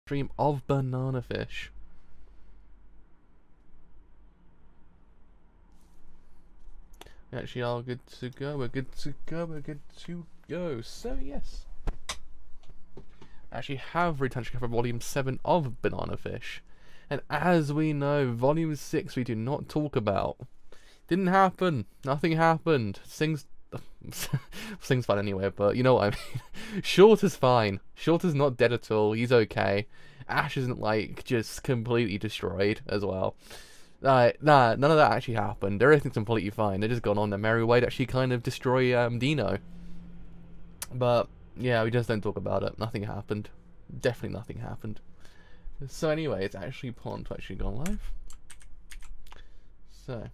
stream of banana fish. We actually are good to go. We're good to go. We're good to go. So yes, I actually have returned to cover volume 7 of Banana Fish, and as we know, volume 6 we do not talk about. Didn't happen. Nothing happened. Sing's fine anyway, but you know what I mean. Short is fine. Short is not dead at all. He's okay. Ash isn't like just completely destroyed as well. Nah, none of that actually happened. Everything's completely fine. They're just gone on their merry way to actually kind of destroy Dino. But yeah, we just don't talk about it. Nothing happened. Definitely nothing happened. So anyway, it's actually important to actually go live. So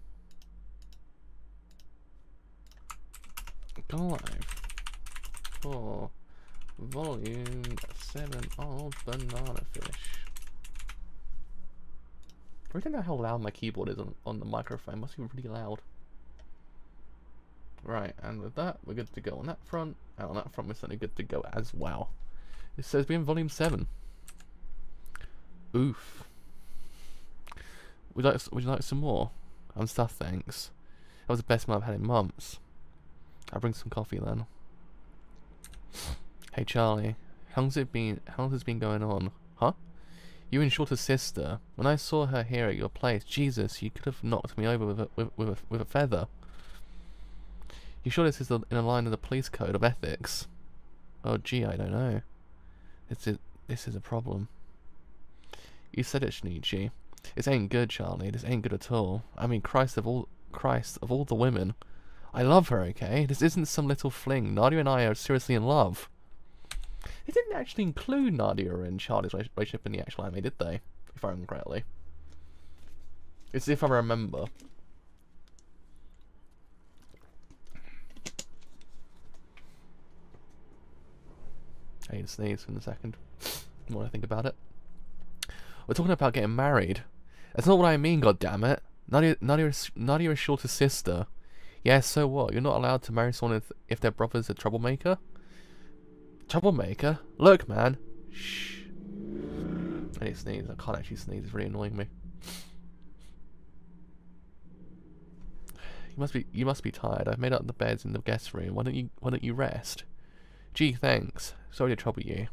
go live for volume 7 of Banana Fish. I don't know how loud my keyboard is on the microphone. It must be really loud. Right, and with that, we're good to go on that front. And on that front, we're certainly good to go as well. It says we're in volume 7. Oof. Would you like some more? I'm stuffed, thanks. That was the best meal I've had in months. I'll bring some coffee then. Hey Charlie, how long's it been going on? Huh? You and Shorter's sister. When I saw her here at your place, Jesus, you could have knocked me over with a feather. You sure this is in a line of the police code of ethics? Oh gee, I don't know. This is a problem. You said it, Shinichi. This ain't good, Charlie. This ain't good at all. I mean, Christ of all the women. I love her, okay? This isn't some little fling. Nadia and I are seriously in love. They didn't actually include Nadia and Charlie's relationship in the actual anime, did they? If I remember correctly. It's if I remember. I need to sneeze in a second. What I think about it. We're talking about getting married. That's not what I mean, goddammit. Nadia is Shorter's sister. Yeah, so what? You're not allowed to marry someone if their brother's a troublemaker? Troublemaker? Look, man. Shh. I need to sneeze. I can't actually sneeze. It's really annoying me. You must be tired. I've made up the beds in the guest room. Why don't you rest? Gee, thanks. Sorry to trouble you.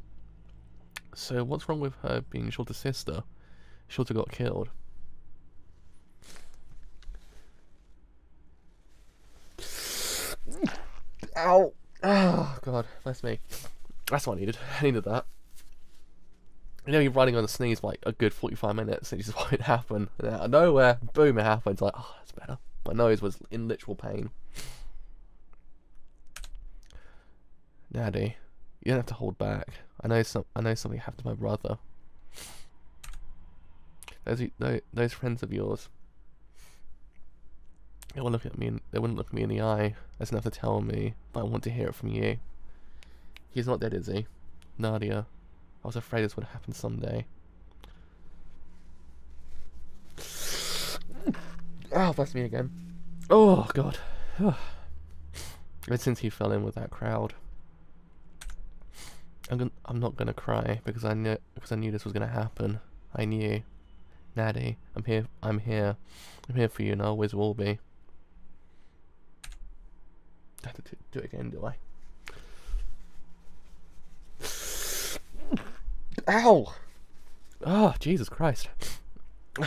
So what's wrong with her being Shorter's sister? Shorter got killed. Ow! Oh god, bless me. That's what I needed. I needed that. You know, you're running on a sneeze for like a good 45 minutes and you just want it to happen. And out of nowhere, boom, it happens. Like, oh, that's better. My nose was in literal pain. Daddy, you don't have to hold back. I know something happened to my brother. Those friends of yours. They wouldn't look at me in the eye. That's enough to tell me, but I want to hear it from you. He's not dead, is he? Nadia. I was afraid this would happen someday. Oh, bless me again. Oh, God. Ever since he fell in with that crowd. I'm not gonna cry because I knew this was gonna happen. I knew. Natty, I'm here for you and I always will be. I have to do it again, do I? Ow! Oh, Jesus Christ. See,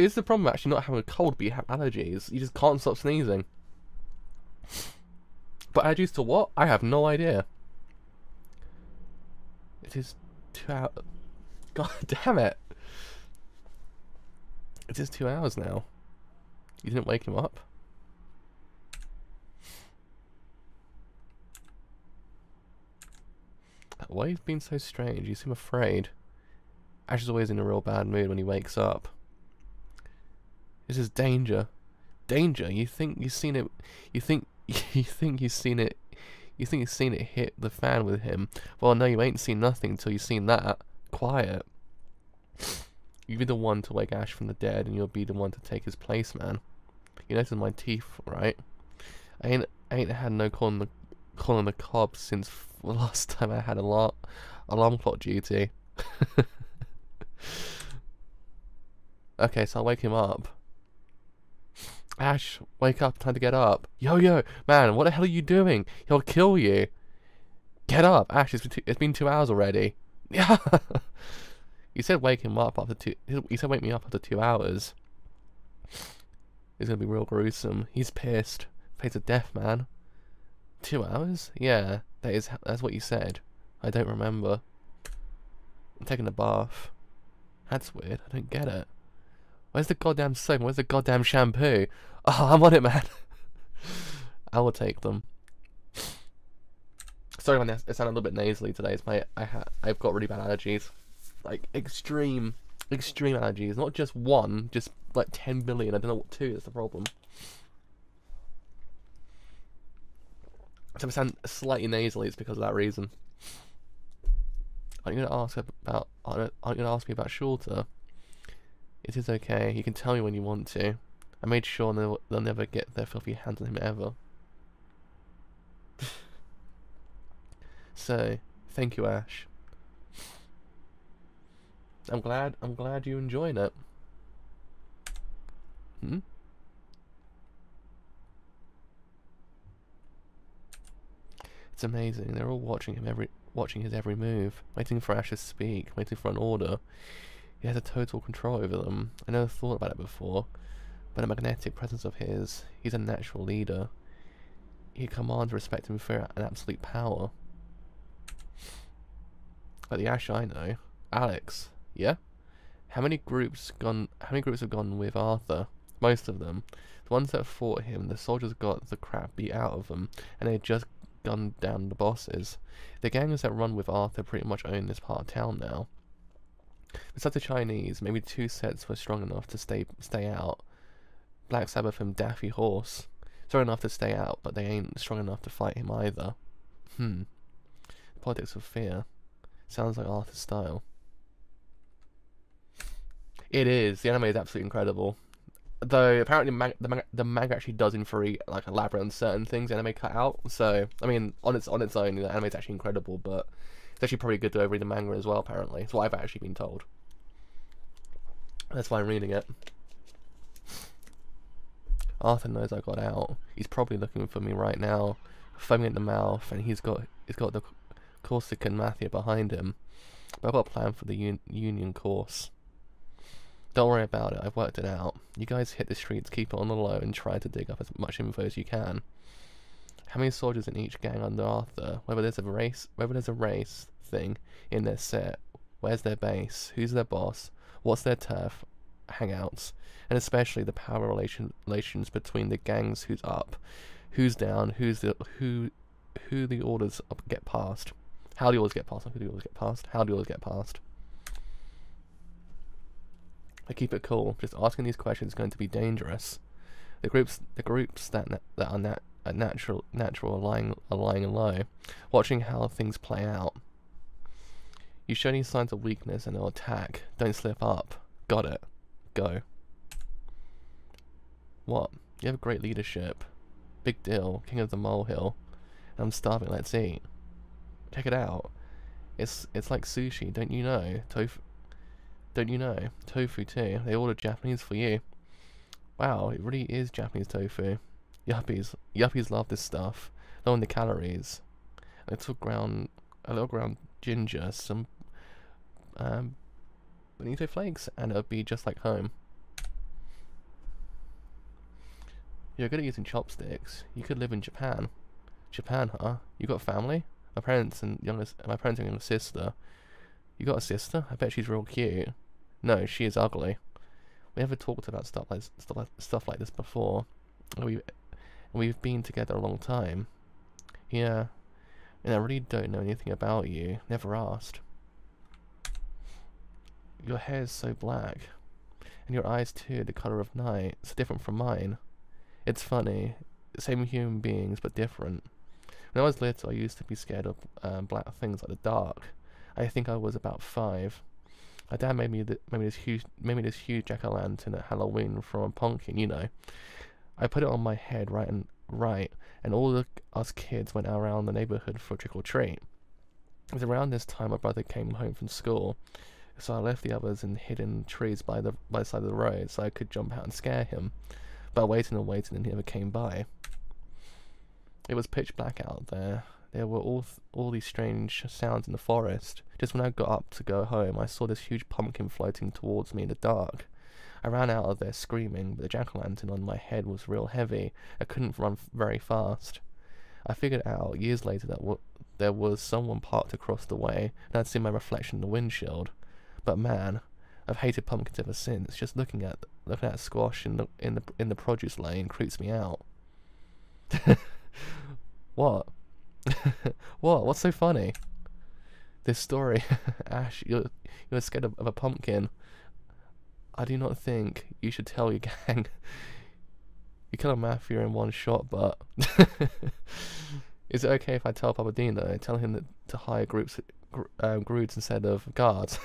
this is the problem of actually not having a cold, but you have allergies. You just can't stop sneezing. But allergies to what? I have no idea. It is 2 hours. God damn it. It is 2 hours now. You didn't wake him up? Why are you being so strange? You seem afraid. Ash is always in a real bad mood when he wakes up. This is danger. Danger? You think you've seen it? You think you've seen it? You think you've seen it hit the fan with him? Well, no, you ain't seen nothing until you've seen that. Quiet. You'll be the one to wake Ash from the dead, and you'll be the one to take his place, man. You notice my teeth, right? I ain't had no call on the cob since the last time I had alarm clock duty. Okay, so I'll wake him up. Ash, wake up, time to get up. Yo, man, what the hell are you doing? He'll kill you. Get up, Ash, it's been 2 hours already. Yeah. You said wake him up after you said wake me up after 2 hours. It's gonna be real gruesome. He's pissed. Face of death, man. 2 hours? Yeah, that's what you said. I don't remember. I'm taking a bath. That's weird. I don't get it. Where's the goddamn soap? Where's the goddamn shampoo? Oh, I'm on it, man. I will take them. Sorry, man. It sounded a little bit nasally today. It's I've got really bad allergies, like extreme allergies. Not just one, just like 10 billion. I don't know what 2 is the problem. So if I sound slightly nasally, it's because of that reason. Aren't you gonna ask me about Shorter? It is okay. You can tell me when you want to. I made sure they'll never get their filthy hands on him ever. So, thank you, Ash. I'm glad you're enjoying it. Hmm? It's amazing. They're all watching his every move, waiting for Ash to speak, waiting for an order. He has a total control over them. I never thought about it before, but a magnetic presence of his. He's a natural leader. He commands respect and fear and absolute power. Like the Ash I know, Alex. Yeah. How many groups have gone with Arthur? Most of them. The ones that fought him, the soldiers got the crap beat out of them, and they just gunned down the bosses. The gangs that run with Arthur pretty much own this part of town now. Besides the Chinese, maybe 2 sets were strong enough to stay out. Black Sabbath and Daffy Horse. Strong enough to stay out, but they ain't strong enough to fight him either. Politics of fear. Sounds like Arthur's style. It is. The anime is absolutely incredible. Though apparently the manga actually does in theory like elaborate on certain things the anime cut out. So I mean on its own the anime is actually incredible, but it's actually probably good to read the manga as well, apparently. It's what I've actually been told. That's why I'm reading it. Arthur knows I got out. He's probably looking for me right now, foaming at the mouth, and he's got the Corsican Mafia behind him. But I've got a plan for the Union course. Don't worry about it, I've worked it out. You guys hit the streets, keep it on the low, and try to dig up as much info as you can. How many soldiers in each gang under Arthur? Whether there's a race thing in their set, where's their base, who's their boss, what's their turf, hangouts, and especially the power relations between the gangs, who's up, who's down, who the orders get past. How the orders get past, who the orders get past, how the orders get past. I keep it cool. Just asking these questions is going to be dangerous. The groups that are natural are lying low, watching how things play out. You show any signs of weakness and they'll attack. Don't slip up. Got it. Go. What? You have great leadership. Big deal. King of the molehill. And I'm starving. Let's eat. Check it out. It's like sushi. Don't you know? Tofu. Don't you know? Tofu too. They ordered Japanese for you. Wow, it really is Japanese tofu. Yuppies love this stuff. Low in the calories. A little ground ginger, some bonito flakes, and it'll be just like home. You're good at using chopsticks. You could live in Japan. Japan, huh? You got family? My parents and younger sister. You got a sister? I bet she's real cute. No, she is ugly. We never talked about stuff like this before. We've been together a long time. Yeah, and I really don't know anything about you. Never asked. Your hair is so black, and your eyes too, the color of night. It's different from mine. It's funny. Same human beings, but different. When I was little, I used to be scared of black things like the dark. I think I was about 5. My dad made me this huge jack-o'-lantern at Halloween from a pumpkin, you know. I put it on my head right, and all us kids went around the neighborhood for trick or treat. It was around this time my brother came home from school, so I left the others in hidden trees by the side of the road so I could jump out and scare him. But I waited and waited and he never came by. It was pitch black out there. There were all these strange sounds in the forest. Just when I got up to go home, I saw this huge pumpkin floating towards me in the dark. I ran out of there screaming, but the jack-o'-lantern on my head was real heavy. I couldn't run very fast. I figured out years later that there was someone parked across the way, and I'd seen my reflection in the windshield. But man, I've hated pumpkins ever since. Just looking at squash in the produce lane creeps me out. What? What? What's so funny? This story. Ash, you're scared of a pumpkin. I do not think you should tell your gang. You kill a mafia in one shot, but is it okay if I tell Papa Dino? Tell him to hire groups instead of guards.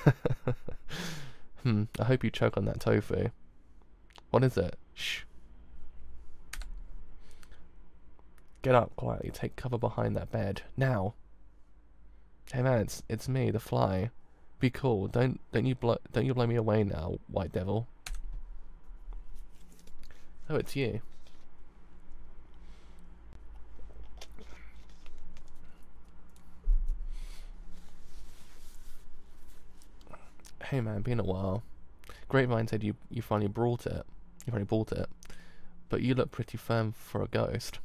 I hope you choke on that tofu. What is it? Shh. Get up quietly. Take cover behind that bed now. Hey man, it's me, the fly. Be cool. Don't you blow me away now, white devil. Oh, it's you. Hey man, been a while. Grapevine said you finally brought it. You finally bought it. But you look pretty firm for a ghost.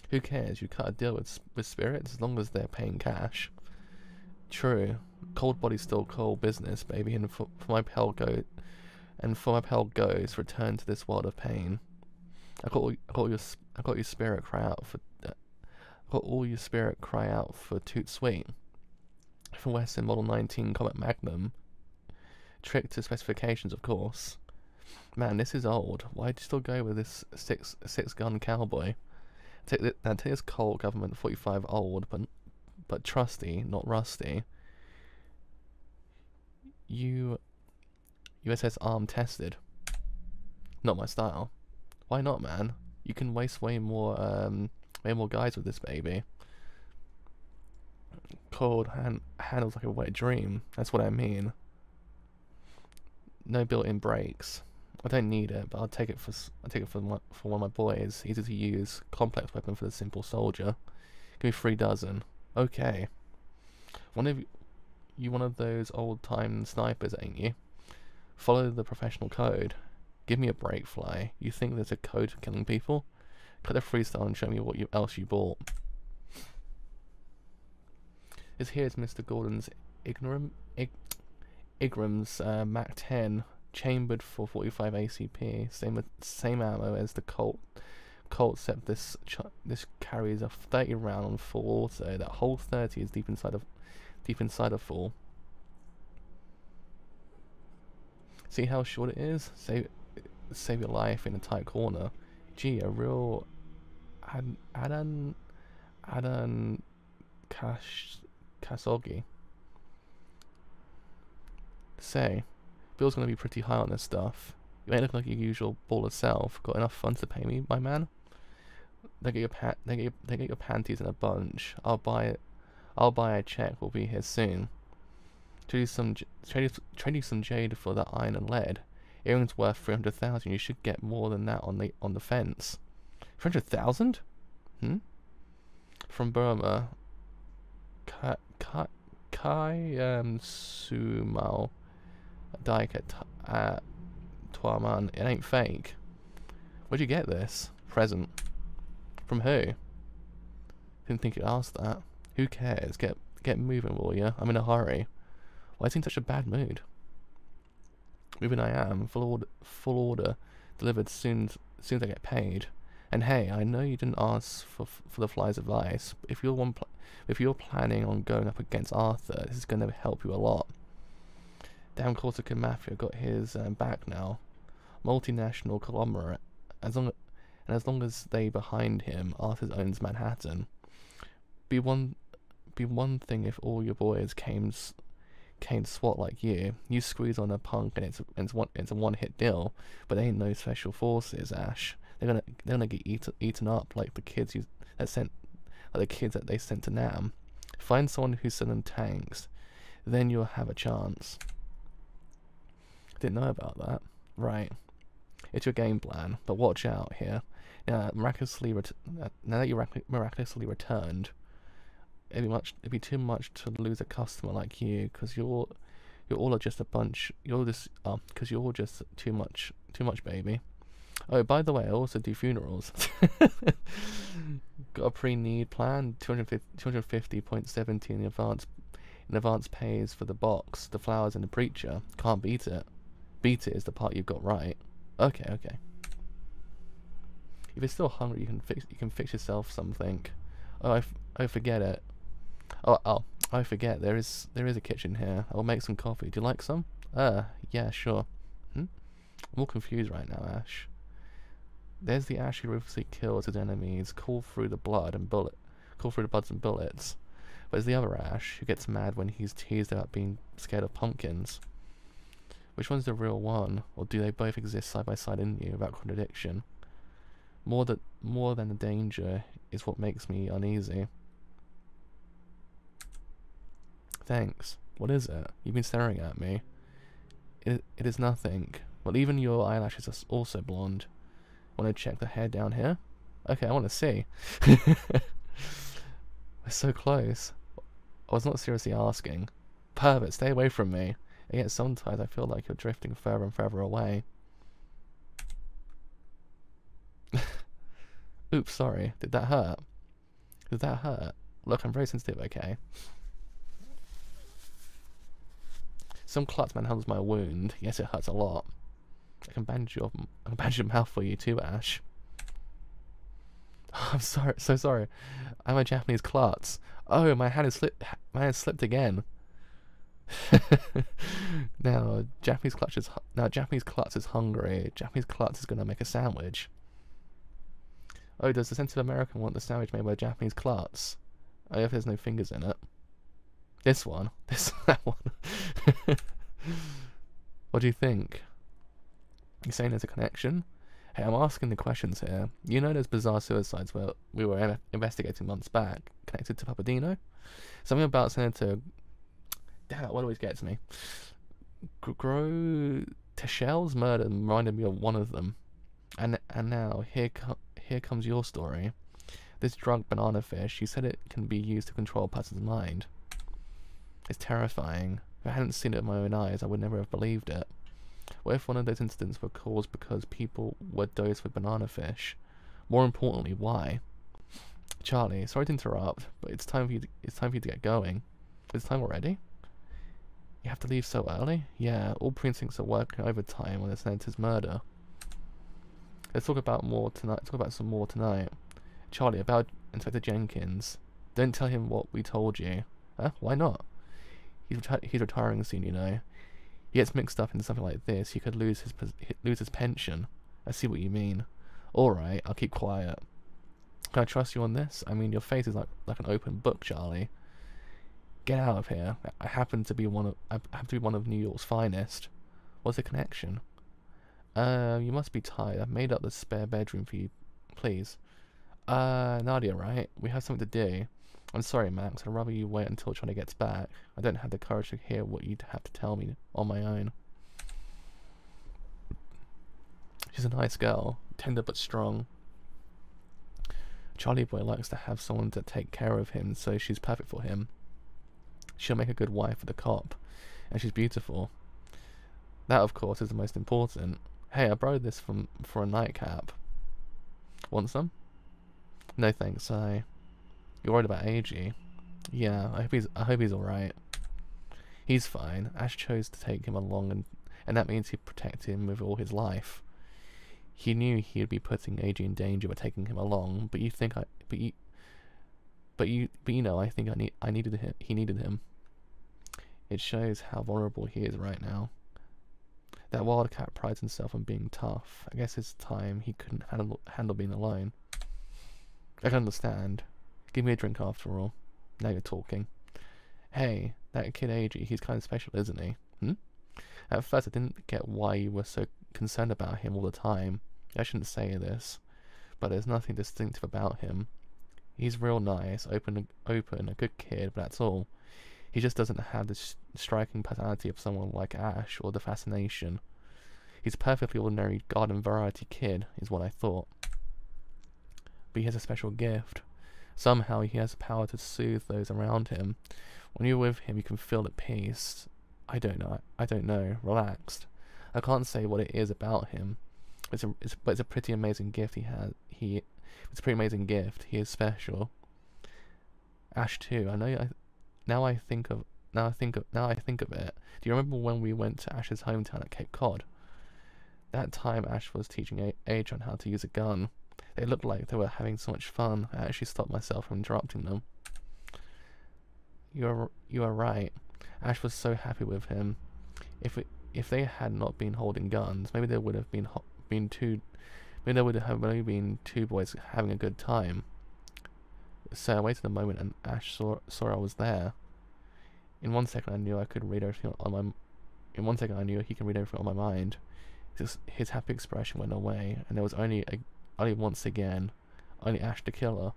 Who cares? You cut a deal with spirits as long as they're paying cash. True. Cold body's still cold business, baby, and for my pale ghost return to this world of pain. I got your spirit cry out for Toot Sweet. From Western Model 19 Comet Magnum. Trick to specifications, of course. Man, this is old. Why'd you still go with this six gun cowboy? Take this Colt government 45 old, but trusty, not rusty. USS Arm tested. Not my style. Why not, man? You can waste way more guys with this baby. Cold handles like a wet dream. That's what I mean. No built-in brakes. I don't need it, but I'll take it for one of my boys. Easy to use, complex weapon for the simple soldier. Give me 3 dozen. Okay. One of those old-time snipers, ain't you? Follow the professional code. Give me a break, Fly. You think there's a code for killing people? Cut the freestyle and show me what else you bought. Here's Mr. Gordon's Igram's Mac 10. Chambered for 45 ACP, same ammo as the Colt, except this carries a 30 round on full auto. That whole 30 is deep inside of full. See how short it is? Save your life in a tight corner. Gee, a real Adan Kasogi. Say. Bill's gonna be pretty high on this stuff. You ain't looking like your usual baller self. Got enough funds to pay me, my man? They get your panties in a bunch. I'll buy a check. We'll be here soon. Trade you some jade for that iron and lead. Earrings worth 300,000. You should get more than that on the fence. 300,000? From Burma. Kai Sumal. Dyke at Tuaman. It ain't fake. Where'd you get this? Present. From who? Didn't think you'd ask that. Who cares? Get moving, will ya? I'm in a hurry. Why is he in such a bad mood? Moving I am. Full order. Delivered soon as I get paid. And hey, I know you didn't ask for the fly's advice, but if you're planning on going up against Arthur, this is going to help you a lot. Damn Corsican Mafia got his back now. Multinational conglomerate. As long as they behind him, Arthur owns Manhattan. Be one thing if all your boys came SWAT like you. You squeeze on a punk and it's a one-hit deal. But they ain't no special forces, Ash. They're gonna get eaten up like the kids that they sent to Nam. Find someone who's selling tanks. Then you'll have a chance. Didn't know about that. Right. It's your game plan, but watch out here. Now that you miraculously returned, it'd be too much to lose a customer like you, because you're all just a bunch. Because you're just too much, baby. Oh, by the way, I also do funerals. Got a pre-need plan, 250.70 in advance. In advance pays for the box, the flowers, and the preacher. Can't beat it. Beat it is the part you've got right. Okay, okay. If you're still hungry, you can fix yourself something. Oh, I forget it. Oh, I forget. There is a kitchen here. I'll make some coffee. Do you like some? Yeah, sure. I'm all confused right now, Ash. There's the Ash who ruthlessly kills his enemies, call through the bloods and bullets. But there's the other Ash who gets mad when he's teased about being scared of pumpkins. Which one's the real one, or do they both exist side by side in you without contradiction? More than the danger is what makes me uneasy. Thanks. What is it? You've been staring at me. It is nothing. Well, even your eyelashes are also blonde. Want to check the hair down here? Okay, I want to see. We're so close. I was not seriously asking. Pervert, stay away from me. And yet sometimes I feel like you're drifting further and further away. Oops, sorry. Did that hurt? Did that hurt? Look, I'm very sensitive, okay? Some klutz man handles my wound. Yes, it hurts a lot. I can bandage your mouth for you too, Ash. I'm sorry, so sorry. I'm a Japanese klutz. Oh, my hand slipped again. Now, Japanese klutz is hungry. Japanese klutz is gonna make a sandwich. Oh, does the sensitive American want the sandwich made by a Japanese klutz? Oh, if there's no fingers in it. This one. That one. What do you think? You saying there's a connection? Hey, I'm asking the questions here. You know those bizarre suicides where we were investigating months back, connected to Papadino? Something about Senator... Damn it, what always gets me? Teshel's murder reminded me of one of them. And now, here comes your story. This drug, banana fish, you said it can be used to control a person's mind. It's terrifying. If I hadn't seen it with my own eyes, I would never have believed it. What if one of those incidents were caused because people were dosed with banana fish? More importantly, why? Charlie, sorry to interrupt, but it's time for you to get going. It's time already? You have to leave so early? Yeah, all precincts are working overtime on the senator's murder. Let's talk about some more tonight. Charlie, about Inspector Jenkins. Don't tell him what we told you. Huh? Why not? He's retiring soon, you know. He gets mixed up in something like this, he could lose his pension. I see what you mean. Alright, I'll keep quiet. Can I trust you on this? I mean, your face is like an open book, Charlie. Get out of here. I happen to be one of New York's finest. What's the connection? You must be tired. I've made up the spare bedroom for you. Please. Nadia, right? We have something to do. I'm sorry, Max. I'd rather you wait until Johnny gets back. I don't have the courage to hear what you'd have to tell me on my own. She's a nice girl. Tender but strong. Charlie boy likes to have someone to take care of him, so she's perfect for him. She'll make a good wife for the cop. And she's beautiful. That, of course, is the most important. Hey, I borrowed this for a nightcap. Want some? No thanks, You're worried about AG? Yeah, I hope he's alright. He's fine. Ash chose to take him along, and that means he'd protect him with all his life. He knew he'd be putting AG in danger by taking him along, but you think I needed him. He needed him. It shows how vulnerable he is right now. That wildcat prides himself on being tough. I guess it's time he couldn't handle being alone. I can understand. Give me a drink after all. Now you're talking. Hey, that kid AG, he's kind of special, isn't he? At first I didn't get why you were so concerned about him all the time. I shouldn't say this, but there's nothing distinctive about him. He's real nice, open, a good kid, but that's all. He just doesn't have the striking personality of someone like Ash or the fascination. He's a perfectly ordinary garden variety kid, is what I thought. But he has a special gift. Somehow he has the power to soothe those around him. When you're with him, you can feel at peace. I don't know, relaxed. I can't say what it is about him. But it's a pretty amazing gift he has. It's a pretty amazing gift. He is special. Ash too. Now I think of it. Do you remember when we went to Ash's hometown at Cape Cod? That time Ash was teaching Age on how to use a gun. They looked like they were having so much fun. I actually stopped myself from interrupting them. You are right. Ash was so happy with him. If they had not been holding guns, maybe there would have been two boys having a good time. So I waited a moment, and Ash saw I was there. In 1 second, I knew I could read everything on my. In 1 second, I knew he could read everything on my mind. His happy expression went away, and there was only once again, only Ash the killer.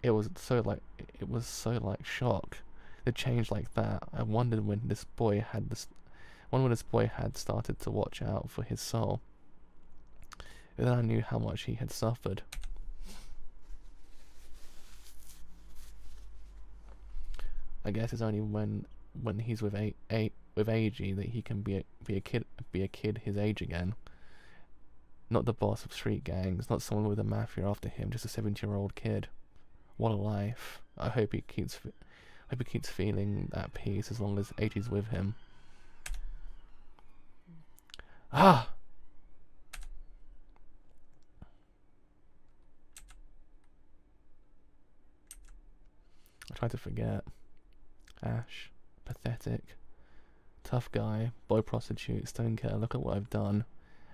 It was so like shock. It changed like that. I wondered when this boy had started to watch out for his soul. And then I knew how much he had suffered. I guess it's only when he's with AG that he can be a kid his age again. Not the boss of street gangs, not someone with a mafia after him, just a 17-year-old kid. What a life. I hope he keeps feeling at peace as long as AG's with him. Ah! I tried to forget. Ash. Pathetic. Tough guy. Boy prostitute. Stone killer. Look at what I've done.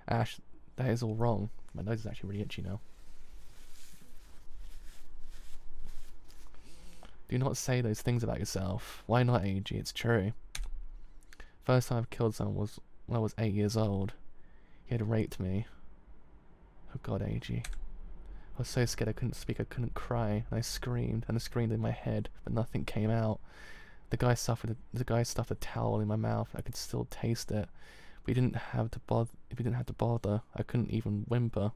Ash, that is all wrong. My nose is actually really itchy now. Do not say those things about yourself. Why not, AG? It's true. First time I've killed someone was when I was 8 years old. He had raped me. Oh god, AG. I was so scared I couldn't speak, I couldn't cry. And I screamed in my head, but nothing came out. The guy stuffed a towel in my mouth. I could still taste it. But he didn't have to bother. I couldn't even whimper.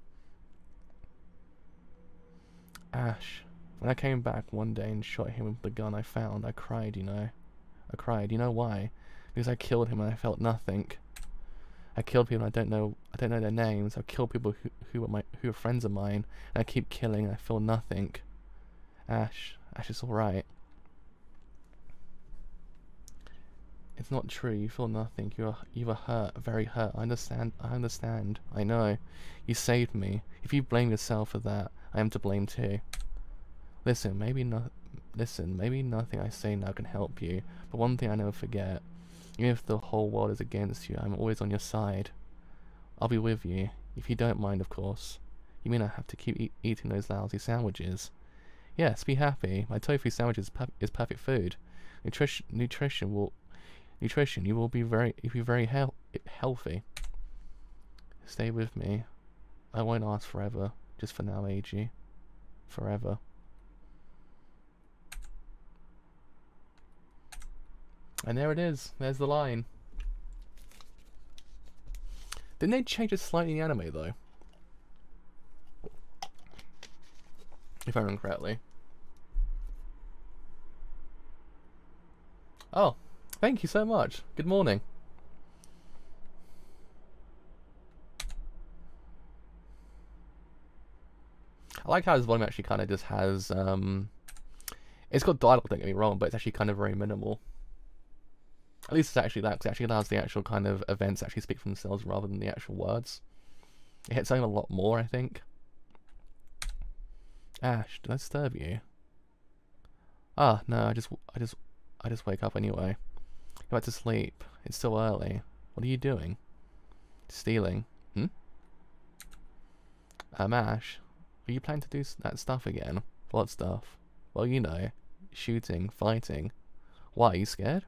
Ash. When I came back one day and shot him with the gun I found, I cried, you know. I cried. You know why? Because I killed him and I felt nothing. I killed people and I don't know their names. I killed people who are friends of mine, and I keep killing and I feel nothing. Ash, it's alright. It's not true. You feel nothing. You are hurt, very hurt. I understand. I know. You saved me. If you blame yourself for that, I am to blame too. Listen, maybe nothing I say now can help you, but one thing I never forget. Even if the whole world is against you, I'm always on your side. I'll be with you, if you don't mind, of course. You mean I have to keep eating those lousy sandwiches? Yes, be happy. My tofu sandwich is perfect food. Nutrition. You will be very healthy. Stay with me. I won't last forever. Just for now, AG. Forever. And there it is. There's the line. Didn't they change it slightly in the anime, though? If I remember correctly. Oh, thank you so much. Good morning. I like how his volume actually kind of just has, it's got dialogue, don't get me wrong, but it's actually kind of very minimal. At least it's actually that, because it actually allows the actual kind of events to actually speak for themselves rather than the actual words. It hits home a lot more, I think. Ash, did I disturb you? Ah, no, I just wake up anyway. Go back to sleep. It's still early. What are you doing? Stealing. Ash, are you planning to do that stuff again? What stuff? Well, you know, shooting, fighting. Why, are you scared?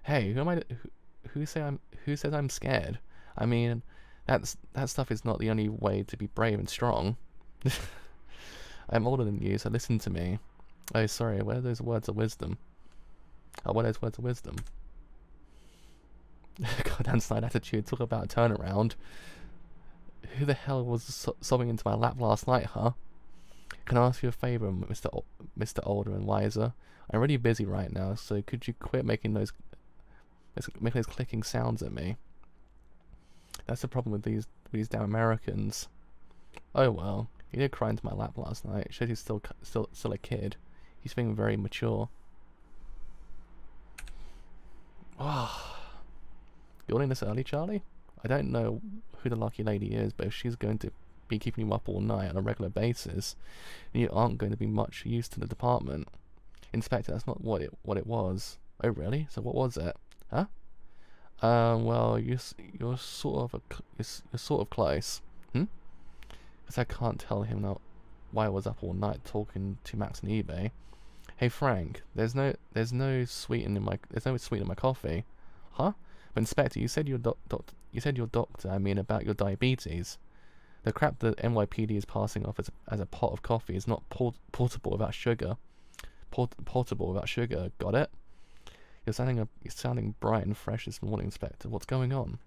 Hey, who says I'm scared? I mean, that stuff is not the only way to be brave and strong. I'm older than you, so listen to me. Oh, sorry, where are those words of wisdom? Oh, what are those words of wisdom? Goddamn side attitude, talk about a turnaround. Who the hell was sobbing into my lap last night, huh? Can I ask you a favour, Mr. Older and Wiser? I'm really busy right now, so could you quit making those clicking sounds at me? That's the problem with these damn Americans. Oh well, he did cry into my lap last night. Shows he's still a kid. He's being very mature. Ah, you're in this early, Charlie? I don't know who the lucky lady is, but if she's going to be keeping you up all night on a regular basis, then you aren't going to be much use to the department. Inspector, that's not what it was. Oh really? So what was it? Huh? Well, you're sort of close. Because I can't tell him now why I was up all night talking to Max and eBay. Hey Frank, there's no sweet in my coffee, huh? But Inspector, you said your doctor. I mean about your diabetes. The crap that NYPD is passing off as a pot of coffee is not portable without sugar. Portable without sugar. Got it? You're sounding bright and fresh this morning, Inspector. What's going on?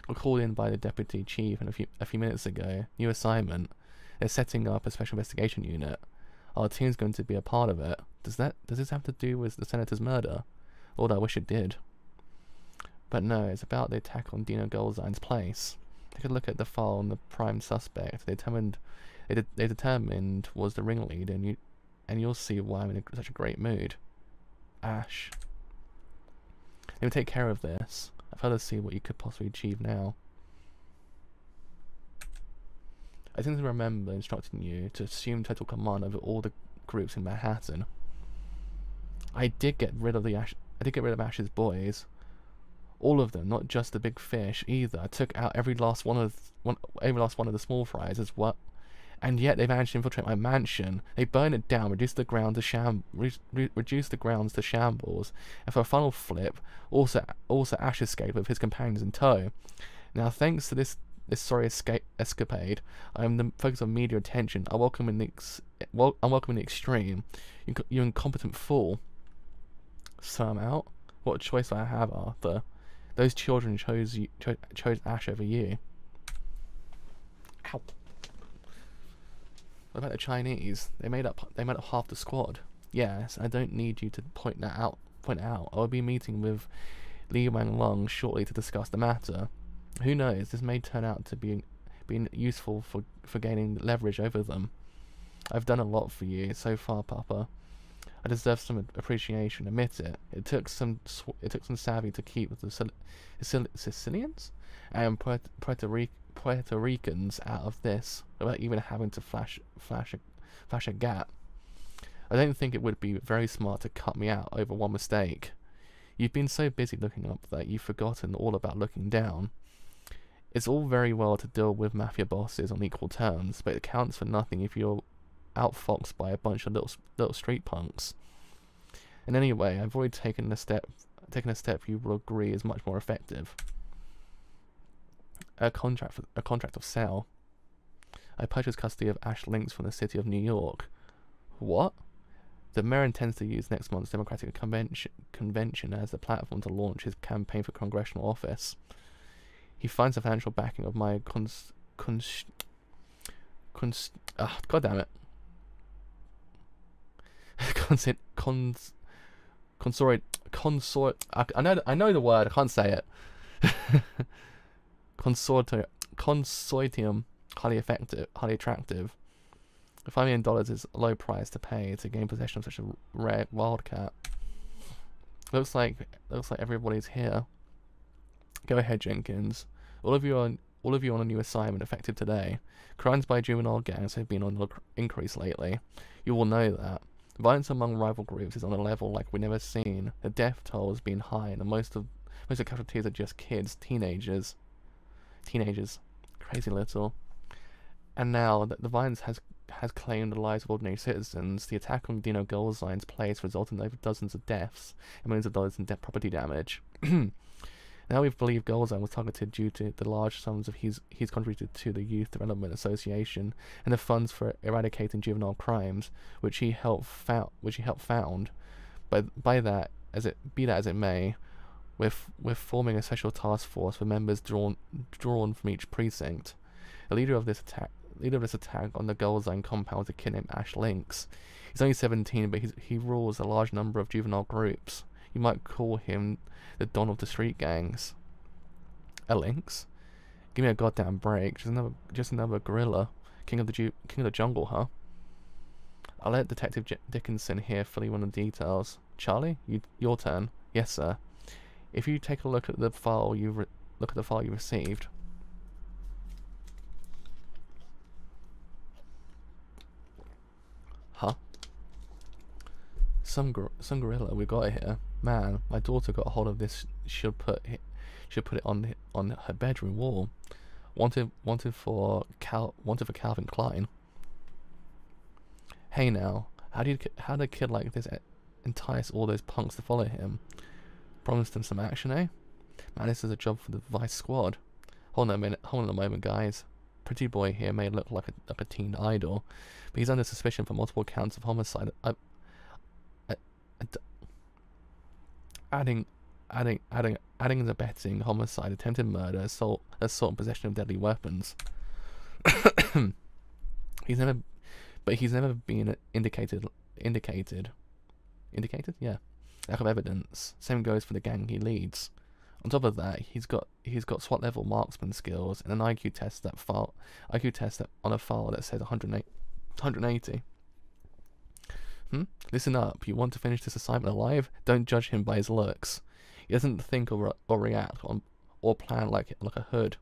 We're called in by the deputy chief a few minutes ago. New assignment. They're setting up a special investigation unit. Our team's going to be a part of it. Does this have to do with the senator's murder? Lord, I wish it did. But no, it's about the attack on Dino Goldzine's place. Take a look at the file on the prime suspect. They determined was the ringleader, and you'll see why I'm in such a great mood. Ash. Let me take care of this. I've had to see what you could possibly achieve now. I seem to remember instructing you to assume total command over all the groups in Manhattan. I did get rid of Ash's boys. All of them, not just the big fish either. I took out every last one of the small fries as well. And yet they managed to infiltrate my mansion. They burned it down, reduced the grounds to shambles, and for a final flip, also Ash escaped with his companions in tow. Now, thanks to this sorry escapade, I am the focus of media attention. I welcome in the extreme. You incompetent fool. So I'm out. What choice do I have, Arthur? Those children chose Ash over you. Ow. What about the Chinese? They made up half the squad. Yes, I don't need you to point that out. I will be meeting with Li Wanglong shortly to discuss the matter. Who knows? This may turn out to be useful for gaining leverage over them. I've done a lot for you so far, Papa. I deserve some appreciation. Admit it. It took some savvy to keep the Sicilians and Puerto Ricans out of this without even having to flash a gap. I don't think it would be very smart to cut me out over one mistake. You've been so busy looking up that you've forgotten all about looking down. It's all very well to deal with mafia bosses on equal terms, but it counts for nothing if you're outfoxed by a bunch of little street punks. And anyway, I've already taken a step you will agree is much more effective. A contract of sale. I purchased custody of Ash Lynx from the city of New York. What? The mayor intends to use next month's Democratic convention as the platform to launch his campaign for congressional office. He finds the financial backing of my God damn it. I know the word, I can't say it. Consortium, highly attractive. $5 million is a low price to pay to gain possession of such a rare wildcat. Looks like everybody's here. Go ahead, Jenkins. All of you on a new assignment effective today. Crimes by juvenile gangs have been on the increase lately. You will know that. Violence among rival groups is on a level like we've never seen. The death toll has been high, and most of the casualties are just kids, teenagers. Crazy little. And now that the violence has claimed the lives of ordinary citizens, the attack on Dino Goldzine's place resulted in over dozens of deaths and millions of dollars in property damage. Now we believe Goldzone was targeted due to the large sums of he's contributed to the Youth Development Association and the funds for eradicating juvenile crimes, which he helped found. By that, be that as it may, we're forming a special task force with members drawn from each precinct. The leader of this attack on the Goldzone compound was a kid named Ash Lynx. He's only 17, but he rules a large number of juvenile groups. You might call him the Don of the street gangs. A lynx? Give me a goddamn break. Just another gorilla. King of the jungle, huh? I'll let Detective Dickinson here fill you in the details. Charlie, your turn. Yes, sir. If you take a look at the file you received. Huh? Some gorilla we got here. Man, my daughter got a hold of this. Should put it on her bedroom wall. Wanted for Calvin Klein. Hey now, how did a kid like this entice all those punks to follow him? Promised them some action, eh? Man, this is a job for the Vice Squad. Hold on a moment, guys. Pretty boy here may look like a teen idol, but he's under suspicion for multiple counts of homicide. Adding and abetting homicide, attempted murder, assault and possession of deadly weapons. he's never been indicated. Yeah, lack of evidence. Same goes for the gang he leads. On top of that, he's got SWAT level marksman skills and an IQ test on a file that says 180. Listen up. You want to finish this assignment alive? Don't judge him by his looks. He doesn't think or react or plan like a hood.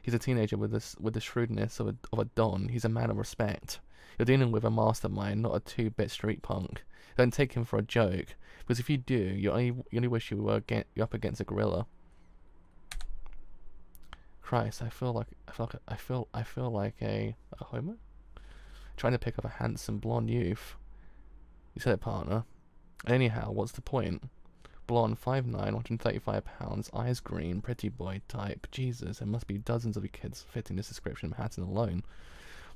He's a teenager with the shrewdness of a don. He's a man of respect. You're dealing with a mastermind, not a 2-bit street punk. Don't take him for a joke, because if you do, you only wish you were up against a gorilla. Christ, I feel like a homo, trying to pick up a handsome blonde youth. You said it, partner. Anyhow, what's the point? Blonde, 5'9", 135 pounds, eyes green, pretty boy type. Jesus, there must be dozens of kids fitting this description of Hatton alone.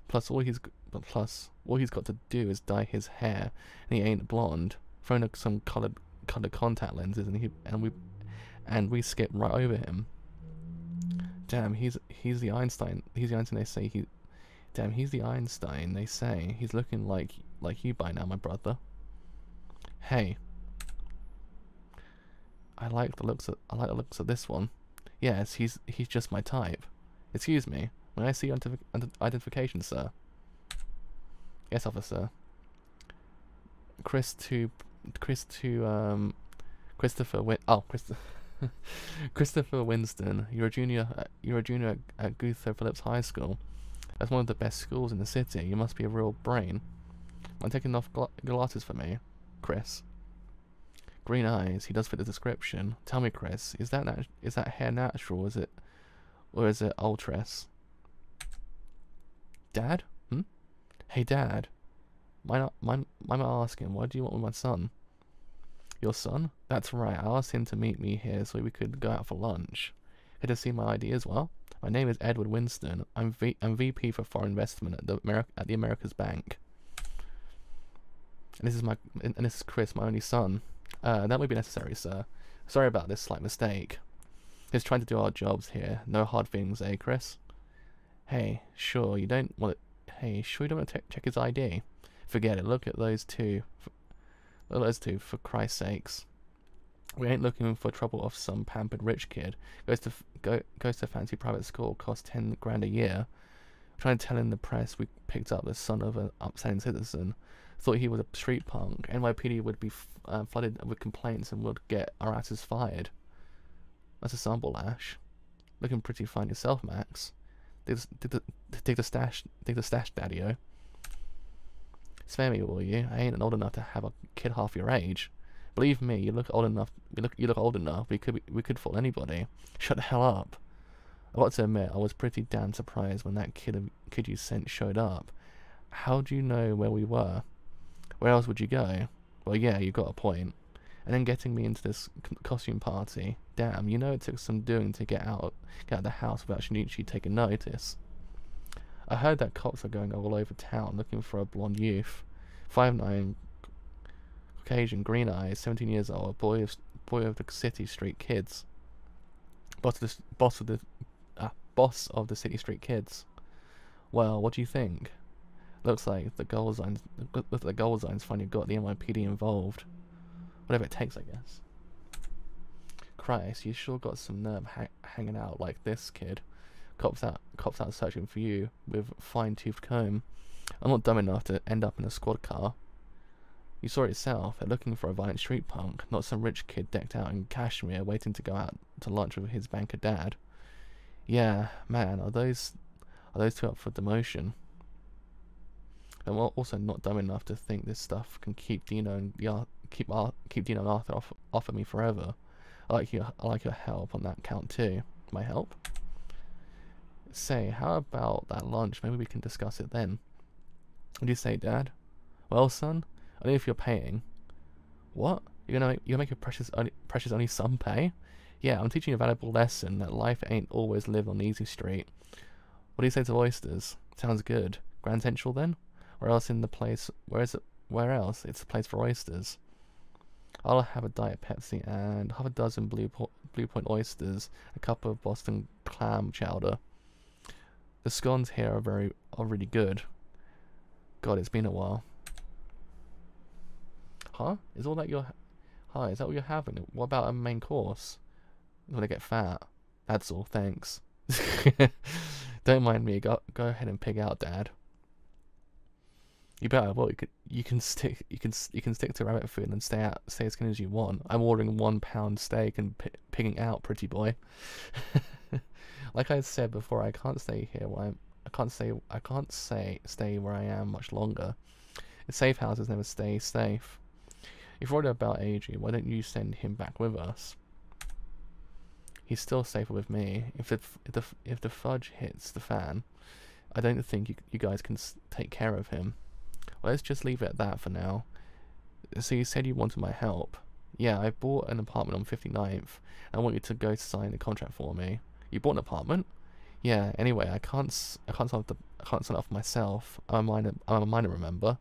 Plus, all he's got to do is dye his hair, and he ain't blonde. Throw in some colored contact lenses, and we skip right over him. Damn, he's the Einstein. He's the Einstein they say he. Damn, he's the Einstein they say. He's looking like you by now, my brother. Hey. I like the looks of this one. Yes, he's just my type. Excuse me. May I see your identification, sir? Yes, officer. Christopher Winston. You're a junior at Gunther Phillips High School. That's one of the best schools in the city. You must be a real brain. I'm taking off glasses for me, Chris. Green eyes. He does fit the description. Tell me, Chris, is that hair natural? Or is it ultras? Dad? Hey, Dad. Mind asking, what do you want with my son? Your son? That's right. I asked him to meet me here so we could go out for lunch. Here to see my ID as well. My name is Edward Winston. I'm VP for Foreign Investment at the Americas Bank. And this is Chris, my only son. That would be necessary, sir. Sorry about this slight mistake. Just trying to do our jobs here. No hard feelings, eh, Chris? Hey, sure you don't want to check his ID? Forget it. Look at those two. For Christ's sakes. We ain't looking for trouble off some pampered rich kid. Goes to fancy private school, costs 10 grand a year. Trying to tell in the press we picked up the son of an upstanding citizen. Thought he was a street punk. NYPD would be flooded with complaints and would get our asses fired. That's a sample, Ash. Looking pretty fine yourself, Max. Dig the stash, daddy-o. Spare me, will you? I ain't old enough to have a kid half your age. Believe me, you look old enough. You look old enough. We could fool anybody. Shut the hell up. I got to admit, I was pretty damn surprised when that kid you sent showed up. How do you know where we were? Where else would you go? Well, yeah, you got a point. and then getting me into this costume party. Damn, you know it took some doing to get out of the house without Shinichi taking notice. I heard that cops are going all over town looking for a blonde youth. 5'9", Caucasian, green eyes, 17 years old, boy of the city street kids. Boss of the city street kids. Well, what do you think? Looks like the goal signs finally got the NYPD involved. Whatever it takes, I guess. Christ, you sure got some nerve hanging out like this, kid. Cops out searching for you with fine-toothed comb. I'm not dumb enough to end up in a squad car. You saw it yourself. They're looking for a violent street punk, not some rich kid decked out in cashmere waiting to go out to lunch with his banker dad. Yeah, man, are those two up for demotion? I'm also not dumb enough to think this stuff can keep Dino and Arthur off of me forever. I like your help on that count too. My help? Say, how about that lunch? Maybe we can discuss it then. What do you say, Dad? Well, son, only if you're paying. What? You're gonna make your precious only son pay? Yeah, I'm teaching you a valuable lesson that life ain't always lived on the easy street. What do you say to oysters? Sounds good. Grand Central then? Where else in the place? Where else? It's a place for oysters. I'll have a Diet Pepsi and half a dozen Blue Point oysters, a cup of Boston clam chowder. The scones here are really good. God, it's been a while. Huh? Is that what you're having? What about a main course? I'm gonna get fat. That's all, thanks. Don't mind me. Go ahead and pig out, Dad. You better. Well, you can stick to rabbit food and stay as skinny as you want. I'm ordering 1 pound steak and pigging out, pretty boy. Like I said before, I can't stay here. I can't stay where I am much longer. Safe houses never stay safe. If you're worried about AJ, why don't you send him back with us? He's still safer with me. If the fudge hits the fan, I don't think you guys can take care of him. Well, let's just leave it at that for now. So you said you wanted my help. Yeah, I bought an apartment on 59th. I want you to go sign the contract for me. You bought an apartment? Yeah. Anyway, I can't sign off myself. I'm a minor, remember?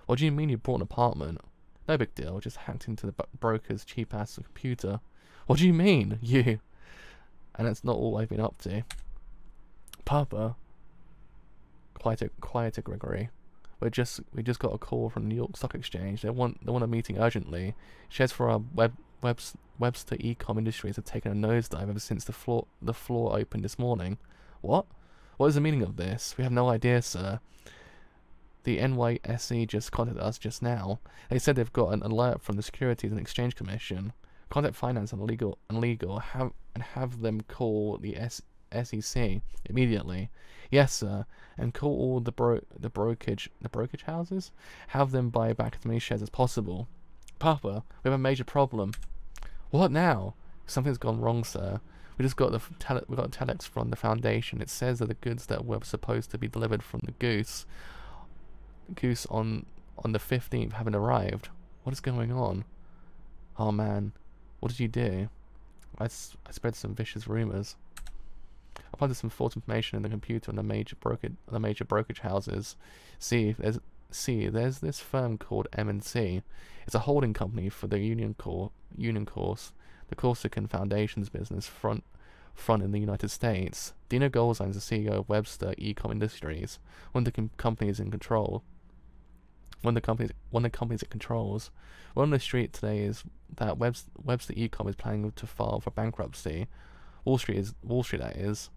What do you mean you bought an apartment? No big deal. Just hacked into the broker's cheap-ass computer. What do you mean, you? And that's not all I've been up to. Papa. Quieter, Gregory. We just got a call from the New York Stock Exchange. They want a meeting urgently. Shares for our Webster Ecom Industries have taken a nosedive ever since the floor opened this morning. What? What is the meaning of this? We have no idea, sir. The NYSE just contacted us just now. They said they've got an alert from the Securities and Exchange Commission. Contact finance and legal have them call the SEC immediately. Yes, sir. And call all the brokerage houses. Have them buy back as many shares as possible. Papa, we have a major problem. What now? Something's gone wrong, sir. We just got a telex from the foundation. It says that the goods that were supposed to be delivered from the Goose on the 15th haven't arrived. What is going on? Oh man, what did you do? I spread some vicious rumors. I planted some false information in the computer on the major brokerage houses. There's this firm called M&C. It's a holding company for the Union Course, the Corsican Foundation's business front in the United States. Dino Golzine is the CEO of Webster Ecom Industries, one of the companies in control. One of the companies it controls. Word on the street today is that Webster Ecom is planning to file for bankruptcy. Wall Street, that is.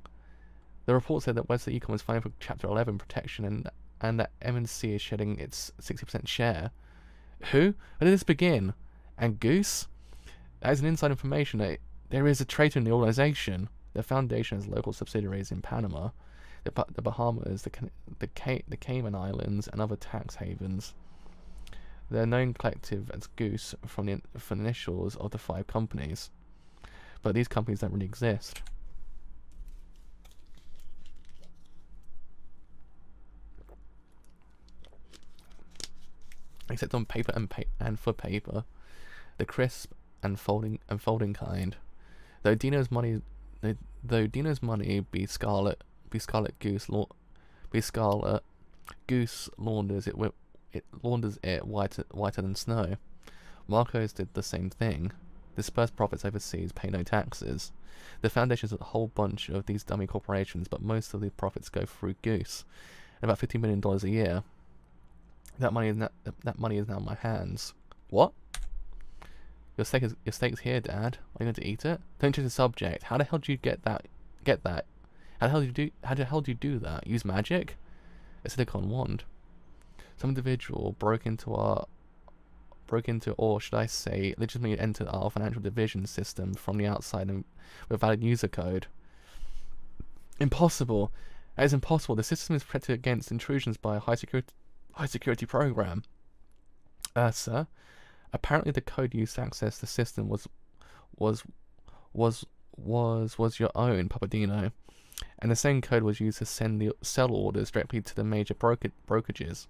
The report said that Webster Ecom is filing for Chapter 11 protection and that M&C is shedding its 60% share. Who? Where did this begin? And Goose? That is an inside information that there is a traitor in the organization. The foundation has local subsidiaries in Panama, the Bahamas, the Cayman Islands, and other tax havens. They're known collective as Goose from the initials of the 5 companies. But these companies don't really exist. Except on paper and for paper. the crisp and folding kind. Though Dino's money, be scarlet goose launders it whiter than snow. Marco's did the same thing. Disperse profits overseas, pay no taxes. The foundation is a whole bunch of these dummy corporations, but most of the profits go through Goose. About $50 million a year. That money is now in my hands. What? Your steak's here, Dad. Are you going to eat it? Don't change the subject. How the hell did you get that? How the hell do you do that? Use magic? A silicon wand. Some individual broke into, or should I say, legitimately entered our financial division system from the outside and with valid user code. Impossible. That is impossible. The system is protected against intrusions by a high security program. Sir, apparently the code used to access the system was your own, Papadino, and the same code was used to send the sell orders directly to the major brokerages.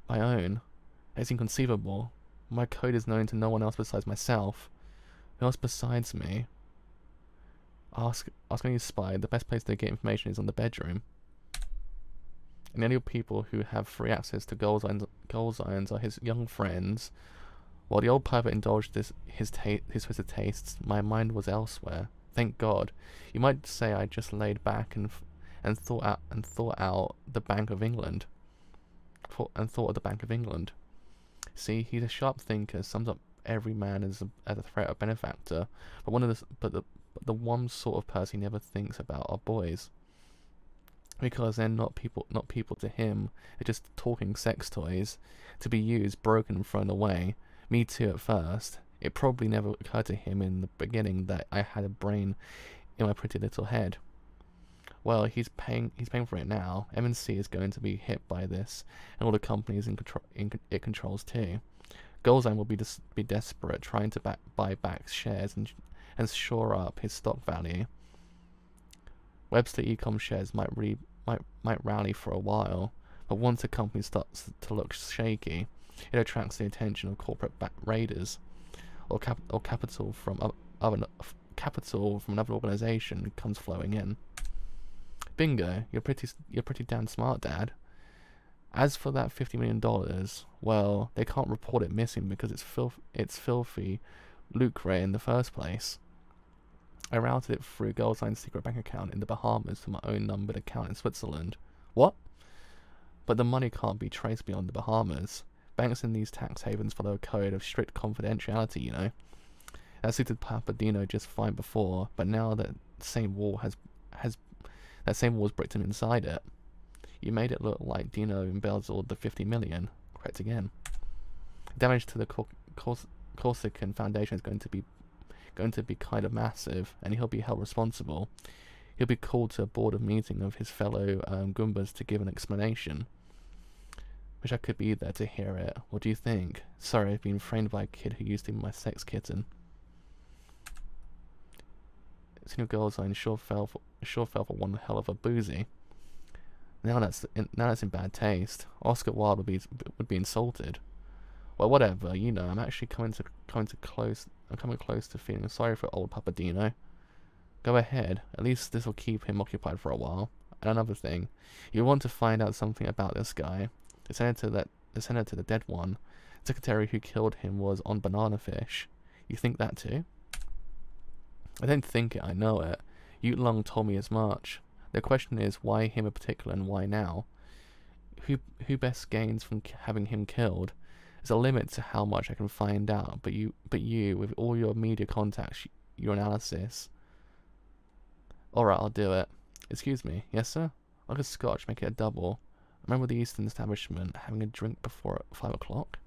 My own. It's inconceivable. My code is known to no one else besides myself. Who else besides me? Ask any spy. The best place to get information is on the bedroom. And the only people who have free access to gold irons are his young friends. While the old pervert indulged his twisted tastes, my mind was elsewhere. Thank God. You might say I just laid back and thought out the Bank of England. Thought of the Bank of England. See, he's a sharp thinker, sums up every man as a threat or benefactor, but the one sort of person he never thinks about are boys. Because they're not people to him. They're just talking sex toys, to be used, broken, and thrown away. Me too at first. It probably never occurred to him in the beginning that I had a brain in my pretty little head. Well, he's paying for it now. M&C is going to be hit by this, and all the companies it controls too. Goldzine will be desperate, trying to buy back shares and shore up his stock value. Webster Ecom shares might rally for a while, but once a company starts to look shaky, it attracts the attention of corporate raiders, or capital from another organization comes flowing in. Bingo! You're pretty damn smart, Dad. As for that $50 million, well, they can't report it missing because it's filthy lucre in the first place. I routed it through Goldsign's secret bank account in the Bahamas to my own numbered account in Switzerland. What? But the money can't be traced beyond the Bahamas. Banks in these tax havens follow a code of strict confidentiality, you know. That suited Papadino just fine before, but now that same wall was bricked him inside it. You made it look like Dino embezzled the 50 million. Correct again. Damage to the Corsican Foundation is going to be kind of massive, and he'll be held responsible. He'll be called to a board meeting of his fellow Goombas to give an explanation. Wish I could be there to hear it. What do you think? Sorry, I've been framed by a kid who used to be my sex kitten. Senior Goldstein sure fell for one hell of a boozy. Now that's in bad taste. Oscar Wilde would be insulted. Well, whatever. You know, I'm actually coming close to feeling sorry for old Papadino. Go ahead. At least this will keep him occupied for a while. And another thing, you want to find out something about this guy. The senator, the dead one, the secretary who killed him was on Banana Fish. You think that too? I don't think it, I know it. Yu Long told me as much. The question is, why him in particular and why now? Who best gains from having him killed? There's a limit to how much I can find out, but you, with all your media contacts, your analysis. Alright, I'll do it. Excuse me, yes sir? I'll get scotch, make it a double. Remember the Eastern establishment having a drink before at 5 o'clock?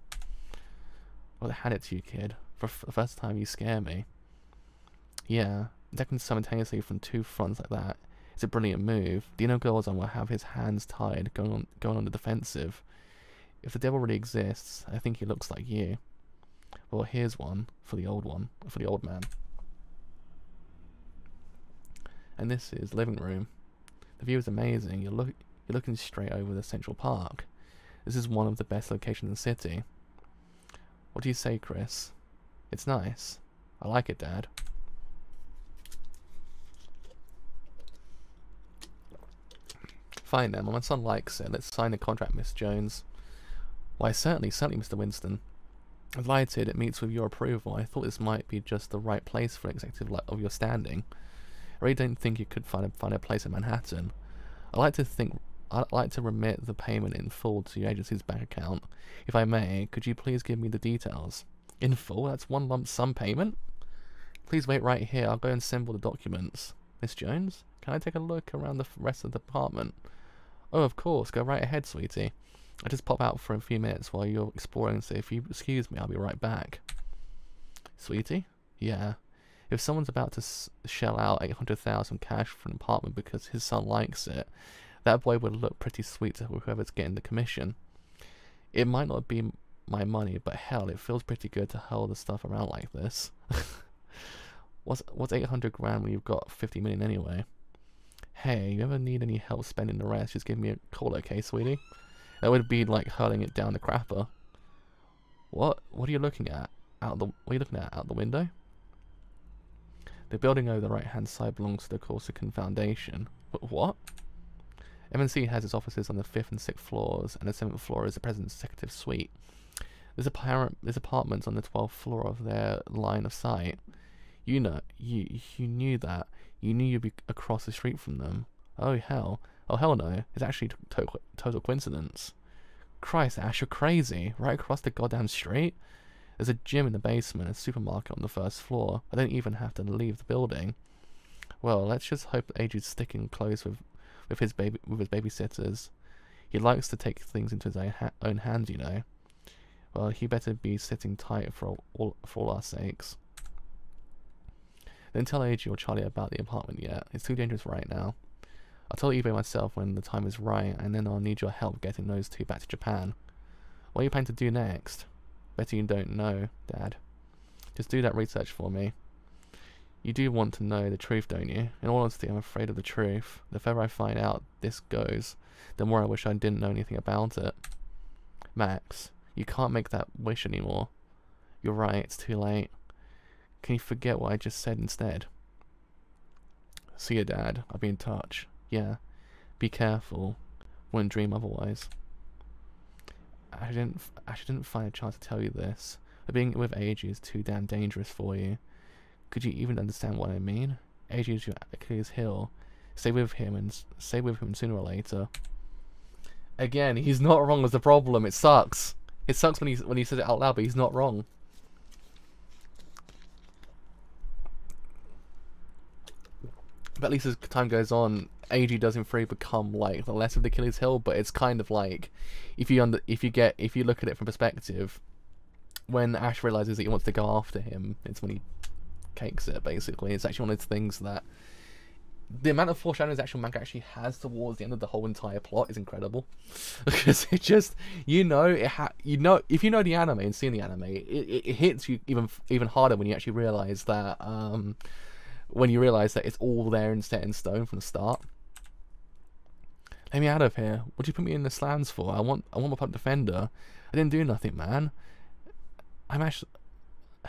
Well, I had it to you, kid. For the first time, you scare me. Yeah, attacking simultaneously from two fronts like that is a brilliant move. Dino Goldzon will have his hands tied, going on the defensive. If the devil really exists, I think he looks like you. Well, here's one for the old man. And this is living room. The view is amazing. You're looking straight over the Central Park. This is one of the best locations in the city. What do you say, Chris? It's nice. I like it, Dad. Fine then, well, my son likes it. Let's sign the contract, Miss Jones. Why, certainly, Mr. Winston. Delighted it meets with your approval. I thought this might be just the right place for an executive of your standing. I really don't think you could find a place in Manhattan. I'd like to remit the payment in full to your agency's bank account. If I may, could you please give me the details? In full? That's one lump sum payment? Please wait right here. I'll go and assemble the documents. Miss Jones, can I take a look around the rest of the apartment? Oh, of course. Go right ahead, sweetie. I'll just pop out for a few minutes while you're exploring, so if you excuse me, I'll be right back. Sweetie? Yeah. If someone's about to shell out $800,000 cash for an apartment because his son likes it, that boy would look pretty sweet to whoever's getting the commission. It might not be my money, but hell, it feels pretty good to hold the stuff around like this. What's 800 grand when you've got 50 million anyway? Hey, you ever need any help spending the rest, just give me a call, okay, sweetie? That would be like hurling it down the crapper. What are you looking at? What are you looking at out the window? The building over the right-hand side belongs to the Corsican Foundation. What? MNC has its offices on the 5th and 6th floors, and the 7th floor is the President's Executive Suite. There's apartments on the 12th floor of their line of sight. You knew that. You knew you'd be across the street from them. Oh hell no. It's actually total coincidence. Christ, Ash, you're crazy. Right across the goddamn street? There's a gym in the basement, a supermarket on the 1st floor. I don't even have to leave the building. Well, let's just hope that AJ's sticking close with his babysitters. He likes to take things into his own hands, you know. Well, he better be sitting tight for all our sakes. Don't tell AJ or Charlie about the apartment yet. It's too dangerous right now. I'll tell eBay myself when the time is right, and then I'll need your help getting those two back to Japan. What are you planning to do next? Better you don't know, Dad. Just do that research for me. You do want to know the truth, don't you? In all honesty, I'm afraid of the truth. The further I find out this goes, the more I wish I didn't know anything about it. Max, you can't make that wish anymore. You're right, it's too late. Can you forget what I just said instead? See you, Dad. I'll be in touch. Yeah. Be careful. Wouldn't dream otherwise. I didn't find a chance to tell you this, but being with AJ is too damn dangerous for you. Could you even understand what I mean? AJ is your Achilles heel. Stay with him sooner or later. Again, he's not wrong as the problem. It sucks. It sucks when he says it out loud, but he's not wrong. But at least as time goes on, AJ does in theory become like the less of the Achilles heel. But it's kind of like if you look at it from perspective, when Ash realizes that he wants to go after him, it's when he cakes it. Basically, it's actually one of those things that the amount of foreshadowing the actual manga actually has towards the end of the whole entire plot is incredible. Because it just if you know the anime and seen the anime, it hits you even harder when you actually realize that. When you realise that it's all there and set in stone from the start. Let me out of here. What do you put me in the slams for? I want my pup defender. I didn't do nothing, man. I'm actually...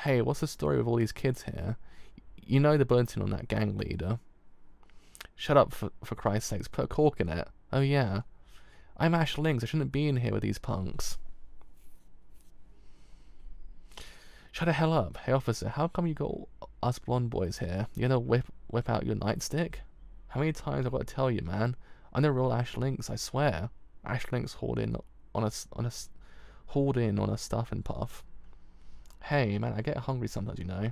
Hey, what's the story with all these kids here? You know the bulletin on that gang leader. Shut up, for Christ's sakes. Put a cork in it. Oh yeah. I'm Ash Lynx. I shouldn't be in here with these punks. Shut the hell up. Hey officer, how come you got us blonde boys here? You gonna whip out your nightstick? How many times I've got to tell you, man? I'm the real Ash Lynx, I swear. Ash Lynx hauled in on a stuff and puff. Hey man, I get hungry sometimes, you know.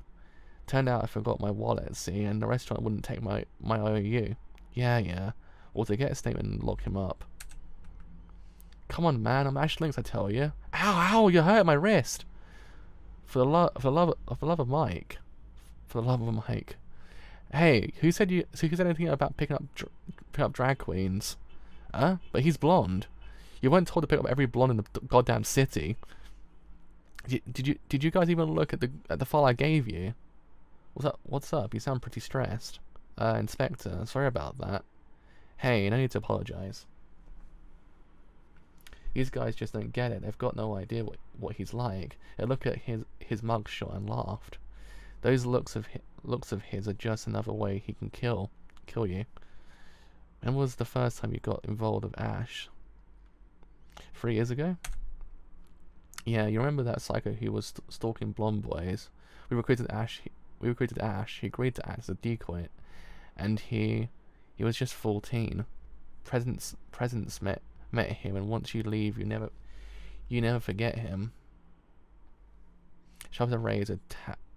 Turned out I forgot my wallet, see, and the restaurant wouldn't take my IOU. Yeah. Or to get a statement and lock him up. Come on, man, I'm Ash Lynx, I tell you. Ow, you hurt my wrist. For the love of Mike. For the love of Mike. Hey, who said anything about picking up drag queens? Huh? But he's blonde. You weren't told to pick up every blonde in the goddamn city. Did you guys even look at the file I gave you? What's up? You sound pretty stressed. Inspector, sorry about that. Hey, no need to apologize. These guys just don't get it. They've got no idea what he's like. They look at his mugshot and laughed. Those looks of his are just another way he can kill you. When was the first time you got involved with Ash? 3 years ago? Yeah, you remember that psycho who was stalking blonde boys? We recruited Ash. He agreed to act as a decoy, and he was just 14. Presence met him, and once you leave, you never forget him. Shoves a razor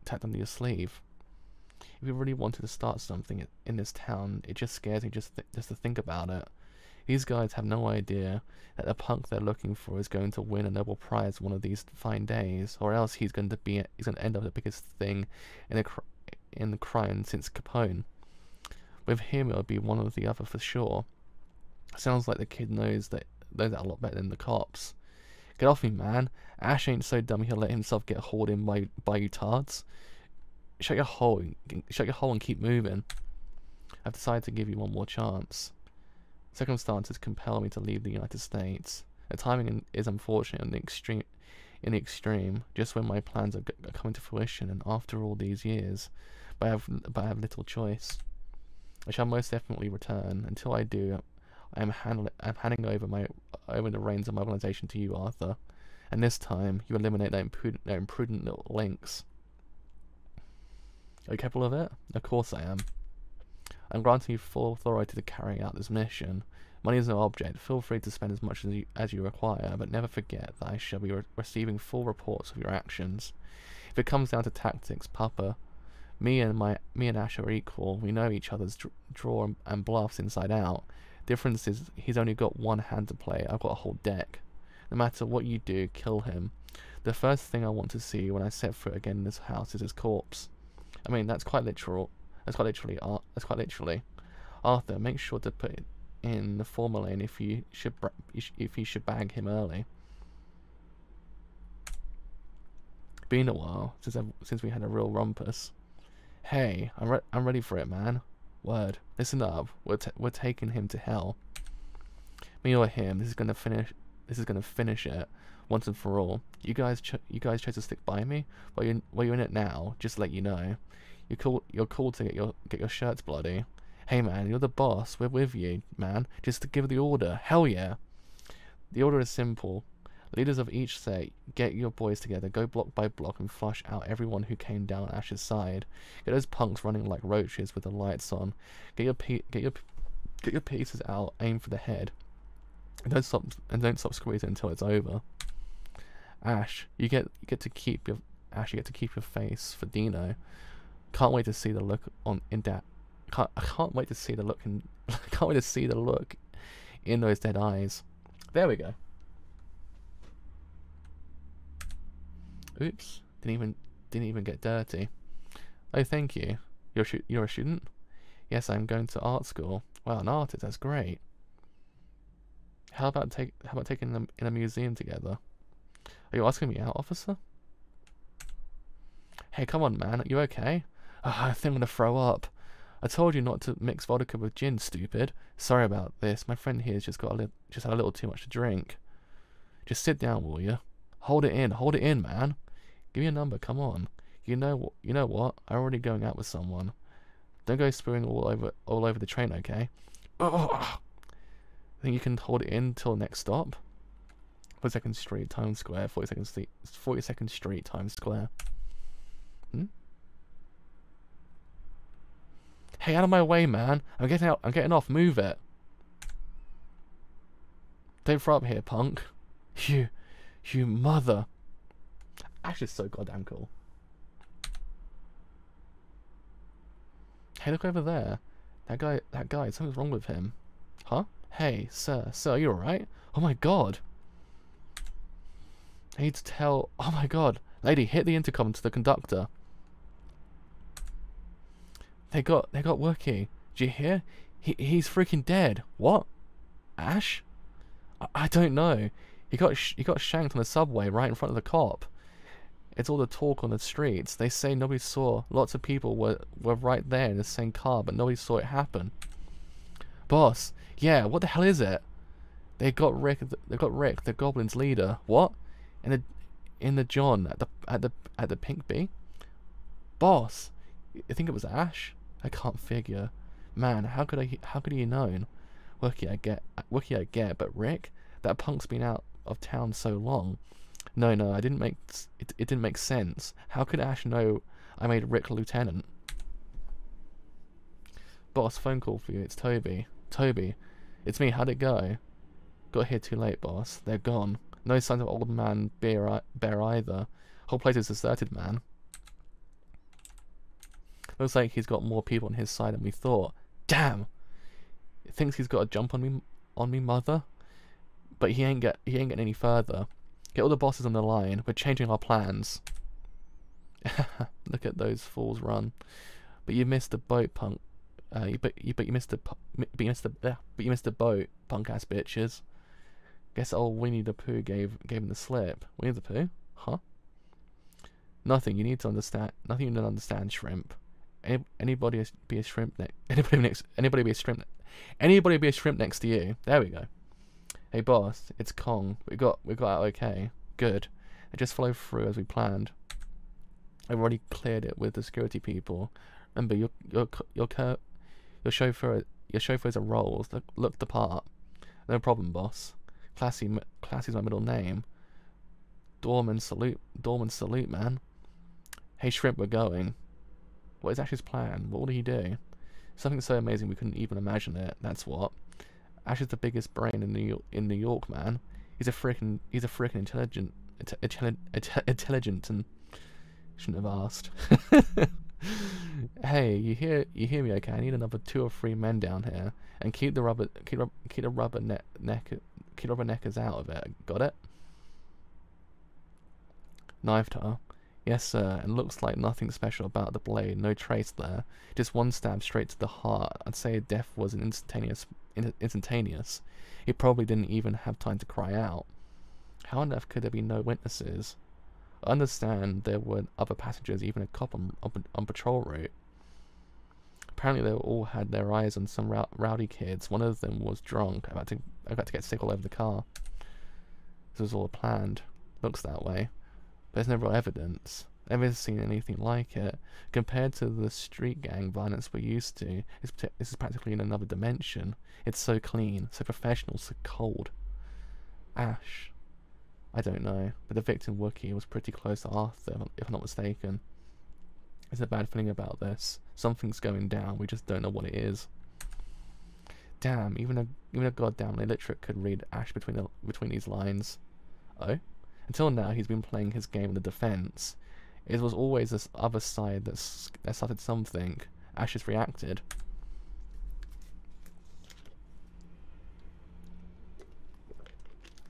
tacked under your sleeve. If you really wanted to start something in this town, it just scares me just to think about it. These guys have no idea that the punk they're looking for is going to win a Nobel Prize one of these fine days, or else he's going to end up the biggest thing in the crime since Capone. With him, it'll be one or the other for sure. Sounds like the kid knows that a lot better than the cops. Get off me, man. Ash ain't so dumb he'll let himself get hauled in by you tards. Shut your hole and keep moving. I've decided to give you one more chance. Circumstances compel me to leave the United States. The timing is unfortunate in the extreme, just when my plans are coming to fruition, and after all these years, but I have little choice. I shall most definitely return. Until I do, I'm handing over the reins of my organization to you, Arthur. And this time, you eliminate that imprudent little links. Are you capable of it? Of course I am. I'm granting you full authority to carry out this mission. Money is no object. Feel free to spend as much as you require, but never forget that I shall be receiving full reports of your actions. If it comes down to tactics, Papa, me and Ash are equal. We know each other's draw and bluffs inside out. Difference is he's only got one hand to play. I've got a whole deck. No matter what you do, kill him. The first thing I want to see when I set foot again in this house is his corpse. I mean, that's quite literal. That's quite literally. Arthur, make sure to put it in the former lane if you should bag him early. Been a while since we had a real rumpus. Hey, I'm ready for it, man. Word. Listen up. We're taking him to hell. Me or him. This is gonna finish it once and for all. You guys chose to stick by me. Well, you're in it now. Just to let you know. You're cool to get your shirts bloody. Hey man, you're the boss. We're with you, man. Just to give the order. Hell yeah. The order is simple. Leaders of each set, get your boys together, go block by block and flush out everyone who came down Ash's side. Get those punks running like roaches with the lights on. Get your pieces out, aim for the head. And don't stop squeezing until it's over. Ash, you get to keep your face for Dino. Can't wait to see the look can't wait to see the look in those dead eyes. There we go. Oops, didn't even get dirty. Oh, thank you. You're a student? Yes, I'm going to art school. Wow, an artist, that's great. How about taking them in a museum together? Are you asking me out, officer? Hey, come on, man. Are you okay? I think I'm gonna throw up. I told you not to mix vodka with gin, stupid. Sorry about this. My friend here's just had a little too much to drink. Just sit down, will you? Hold it in, man. Give me a number. Come on. You know what? I'm already going out with someone. Don't go spewing all over the train, okay? Ugh. Think you can hold it in till next stop? 42nd Street, Times Square. 42nd Street, Times Square. Hey, out of my way, man! I'm getting off. Move it. Don't throw up here, punk. You mother. Ash is so goddamn cool. Hey, look over there. That guy. Something's wrong with him. Huh? Hey, sir, are you alright? Oh my god. I need to tell. Oh my god, lady, hit the intercom to the conductor. They got Wookie. Did you hear? He's freaking dead. What? Ash? I don't know. He got shanked on the subway right in front of the cop. It's all the talk on the streets. They say nobody saw. Lots of people were right there in the same car, but nobody saw it happen. Boss, yeah, what the hell is it? They got Rick. They got Rick, the Goblin's leader. What? In the John at the Pink Bee. Boss, I think it was Ash. I can't figure. Man, how could he known? Wookie I get, but Rick, that punk's been out of town so long. No, I didn't make it. It didn't make sense. How could Ash know I made Rick lieutenant? Boss, phone call for you. It's Toby. Toby, it's me. How'd it go? Got here too late, boss. They're gone. No signs of old man Bear either. Whole place is deserted, man. Looks like he's got more people on his side than we thought. Damn! Thinks he's got a jump on me, mother. But he ain't getting any further. Get all the bosses on the line. We're changing our plans. Look at those fools run. But you missed the boat, punk. But you missed the boat, punk ass bitches. Guess old Winnie the Pooh gave him the slip. Winnie the Pooh? Huh? Nothing. You need to understand. Nothing you don't understand, shrimp. Anybody be a shrimp next. Anybody be a shrimp next to you. There we go. Hey boss, it's Kong. We got out okay. Good. It just flowed through as we planned. I've already cleared it with the security people. Remember, your chauffeurs are rolls. Look the part. No problem, boss. Classy's my middle name. Dorman salute, man. Hey Shrimp, we're going. What is Ash's plan? What will he do? Something so amazing we couldn't even imagine it. That's what. Ash is the biggest brain in New York, man. He's a freaking intelligent and shouldn't have asked. Hey, you hear me? Okay, I need another 2 or 3 men down here, and keep the rubberneckers out of it. Got it? Knifed her. Yes, sir. And looks like nothing special about the blade. No trace there. Just one stab straight to the heart. I'd say death was instantaneous. He probably didn't even have time to cry out. How on earth could there be no witnesses? I understand there were other passengers, even a cop on patrol route. Apparently they all had their eyes on some rowdy kids. One of them was drunk, about to get sick all over the car. This was all planned. Looks that way. But there's no real evidence. I've never seen anything like it. Compared to the street gang violence we're used to, this is practically in another dimension. It's so clean, so professional, so cold. Ash. I don't know, but the victim Wookiee was pretty close to Arthur, if I'm not mistaken. There's a bad feeling about this. Something's going down, we just don't know what it is. Damn, even a goddamn illiterate could read Ash between these lines. Oh? Until now, he's been playing his game in the defense. It was always this other side that started something. Ash has reacted.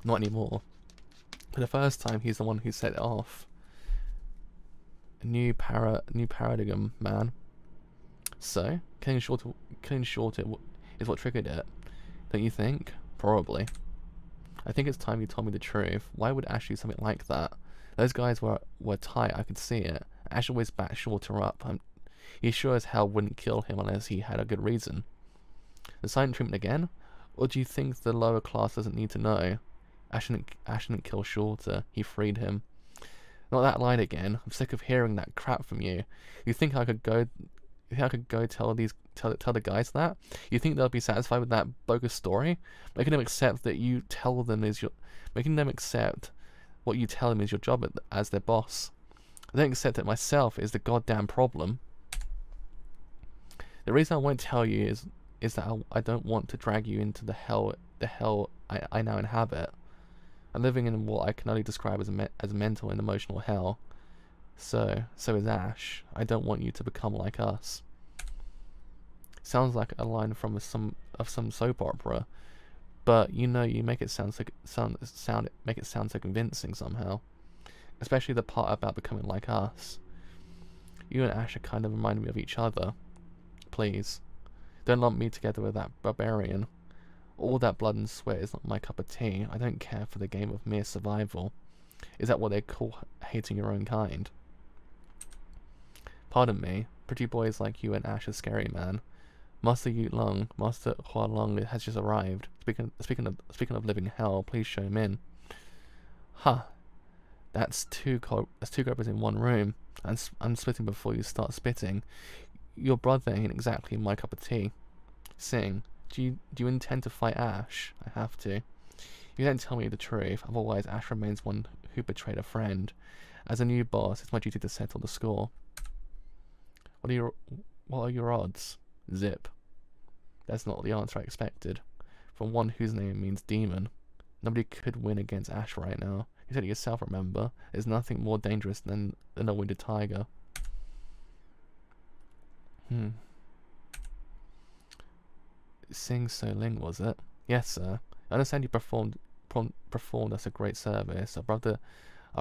Not anymore. For the first time, he's the one who set it off. A new paradigm, man. So, killing short is what triggered it. Don't you think? Probably. I think it's time you told me the truth. Why would Ash do something like that? Those guys were tight, I could see it. Ash always backed Shorter up. He sure as hell wouldn't kill him unless he had a good reason. The silent treatment again? Or do you think the lower class doesn't need to know? Ash didn't kill Shorter. He freed him. Not that line again. I'm sick of hearing that crap from you. You think I could go tell the guys that? You think they'll be satisfied with that bogus story? Making them accept what you tell them is your job as their boss. I don't accept it myself is the goddamn problem. The reason I won't tell you is that I don't want to drag you into the hell I now inhabit. I'm living in what I can only describe as mental and emotional hell. So is Ash. I don't want you to become like us. Sounds like a line from some soap opera, but you make it sound so convincing somehow. Especially the part about becoming like us. You and Ash are kind of reminding me of each other. Please, don't lump me together with that barbarian. All that blood and sweat is not my cup of tea. I don't care for the game of mere survival. Is that what they call hating your own kind? Pardon me, pretty boys like you and Ash are scary, man. Master Yu Long, Master Hua Long has just arrived. Speaking of living hell, please show him in. Huh. That's two cobras in one room. I'm splitting before you start spitting. Your brother ain't exactly my cup of tea. Sing. Do you intend to fight Ash? I have to. You don't tell me the truth, otherwise Ash remains one who betrayed a friend. As a new boss, it's my duty to settle the score. What are your odds? Zip. That's not the answer I expected. From one whose name means demon. Nobody could win against Ash right now. You said it yourself, remember? There's nothing more dangerous than a wounded tiger. Sing So Ling, was it? Yes, sir. I understand you performed us a great service. Our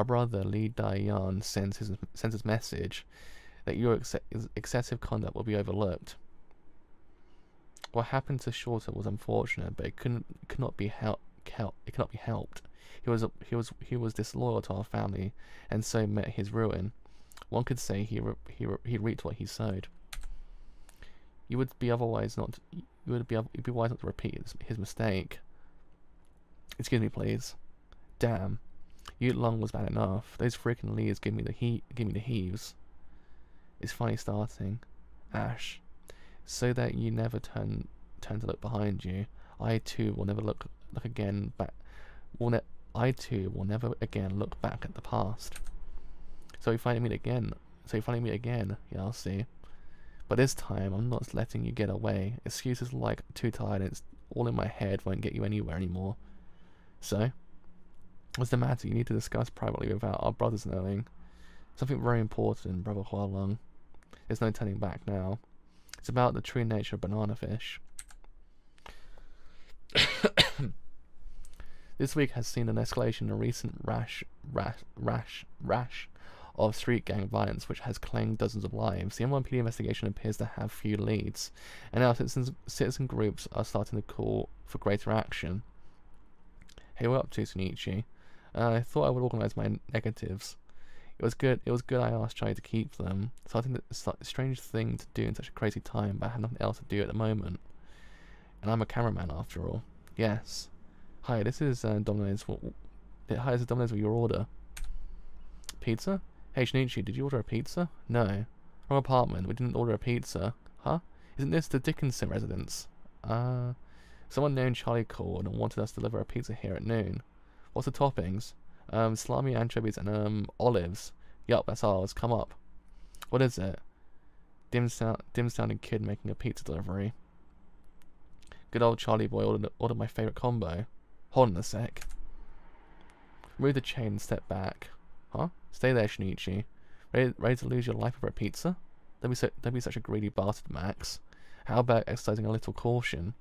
brother Li Daiyan sends his message that your excessive conduct will be overlooked. What happened to Shorter was unfortunate, but it cannot be helped. He was disloyal to our family, and so met his ruin. One could say he reaped what he sowed. You would be wise not to repeat his mistake. Excuse me, please. Damn, Yu Long was bad enough. Those freaking leads give me the heaves. It's finally starting. Ash, so that you never turn to look behind you. I too will never look again back. I too will never again look back at the past. So we finally meet again. Yeah, I'll see. But this time, I'm not letting you get away. Excuses like too tired and it's all in my head won't get you anywhere anymore. So, what's the matter? You need to discuss privately without our brothers knowing. Something very important, Brother Hua Long. There's no turning back now. It's about the true nature of banana fish. This week has seen an escalation in a recent rash of street gang violence, which has claimed dozens of lives. The NYPD investigation appears to have few leads, and now citizen groups are starting to call for greater action. Hey, what up to, Sunichi? I thought I would organize my negatives. It was good I asked Chai to keep them. A strange thing to do in such a crazy time, but I had nothing else to do at the moment. And I'm a cameraman after all. Yes. Hi, this is Domino's. Hi, this is Domino's with your order. Pizza? Hey, Shinichi, did you order a pizza? No. Wrong apartment. We didn't order a pizza. Huh? Isn't this the Dickinson residence? Someone named Charlie called and wanted us to deliver a pizza here at noon. What's the toppings? Salami, anchovies, and olives. Yup, that's ours. Come up. What is it? Dim-sounding kid making a pizza delivery. Good old Charlie boy ordered my favorite combo. Hold on a sec. Remove the chain and step back. Huh? Stay there, Shinichi. Ready to lose your life over a pizza? Don't be such a greedy bastard, Max. How about exercising a little caution?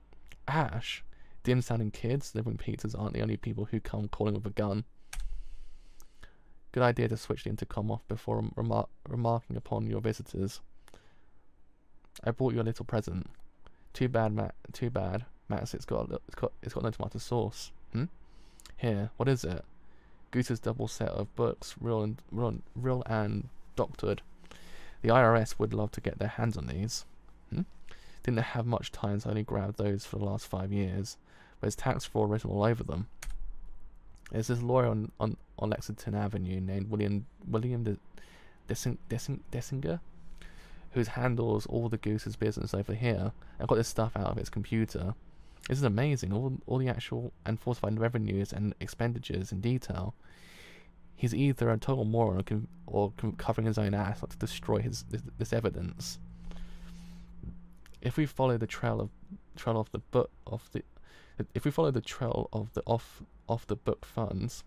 Ash, dim-sounding kids delivering pizzas aren't the only people who come calling with a gun. Good idea to switch the intercom off before remarking upon your visitors. I brought you a little present. Too bad, Max. It's got no tomato sauce. Here, what is it? Goose's double set of books, real and doctored. The IRS would love to get their hands on these. Didn't have much time, so I only grabbed those for the last 5 years. But there's tax fraud written all over them. There's this lawyer on Lexington Avenue named William Dessinger, who handles all the Goose's business over here, and got this stuff out of his computer. This is amazing, all the actual and falsified revenues and expenditures in detail. He's either a total moron or covering his own ass not to destroy this evidence. If we follow the trail of the off the book funds,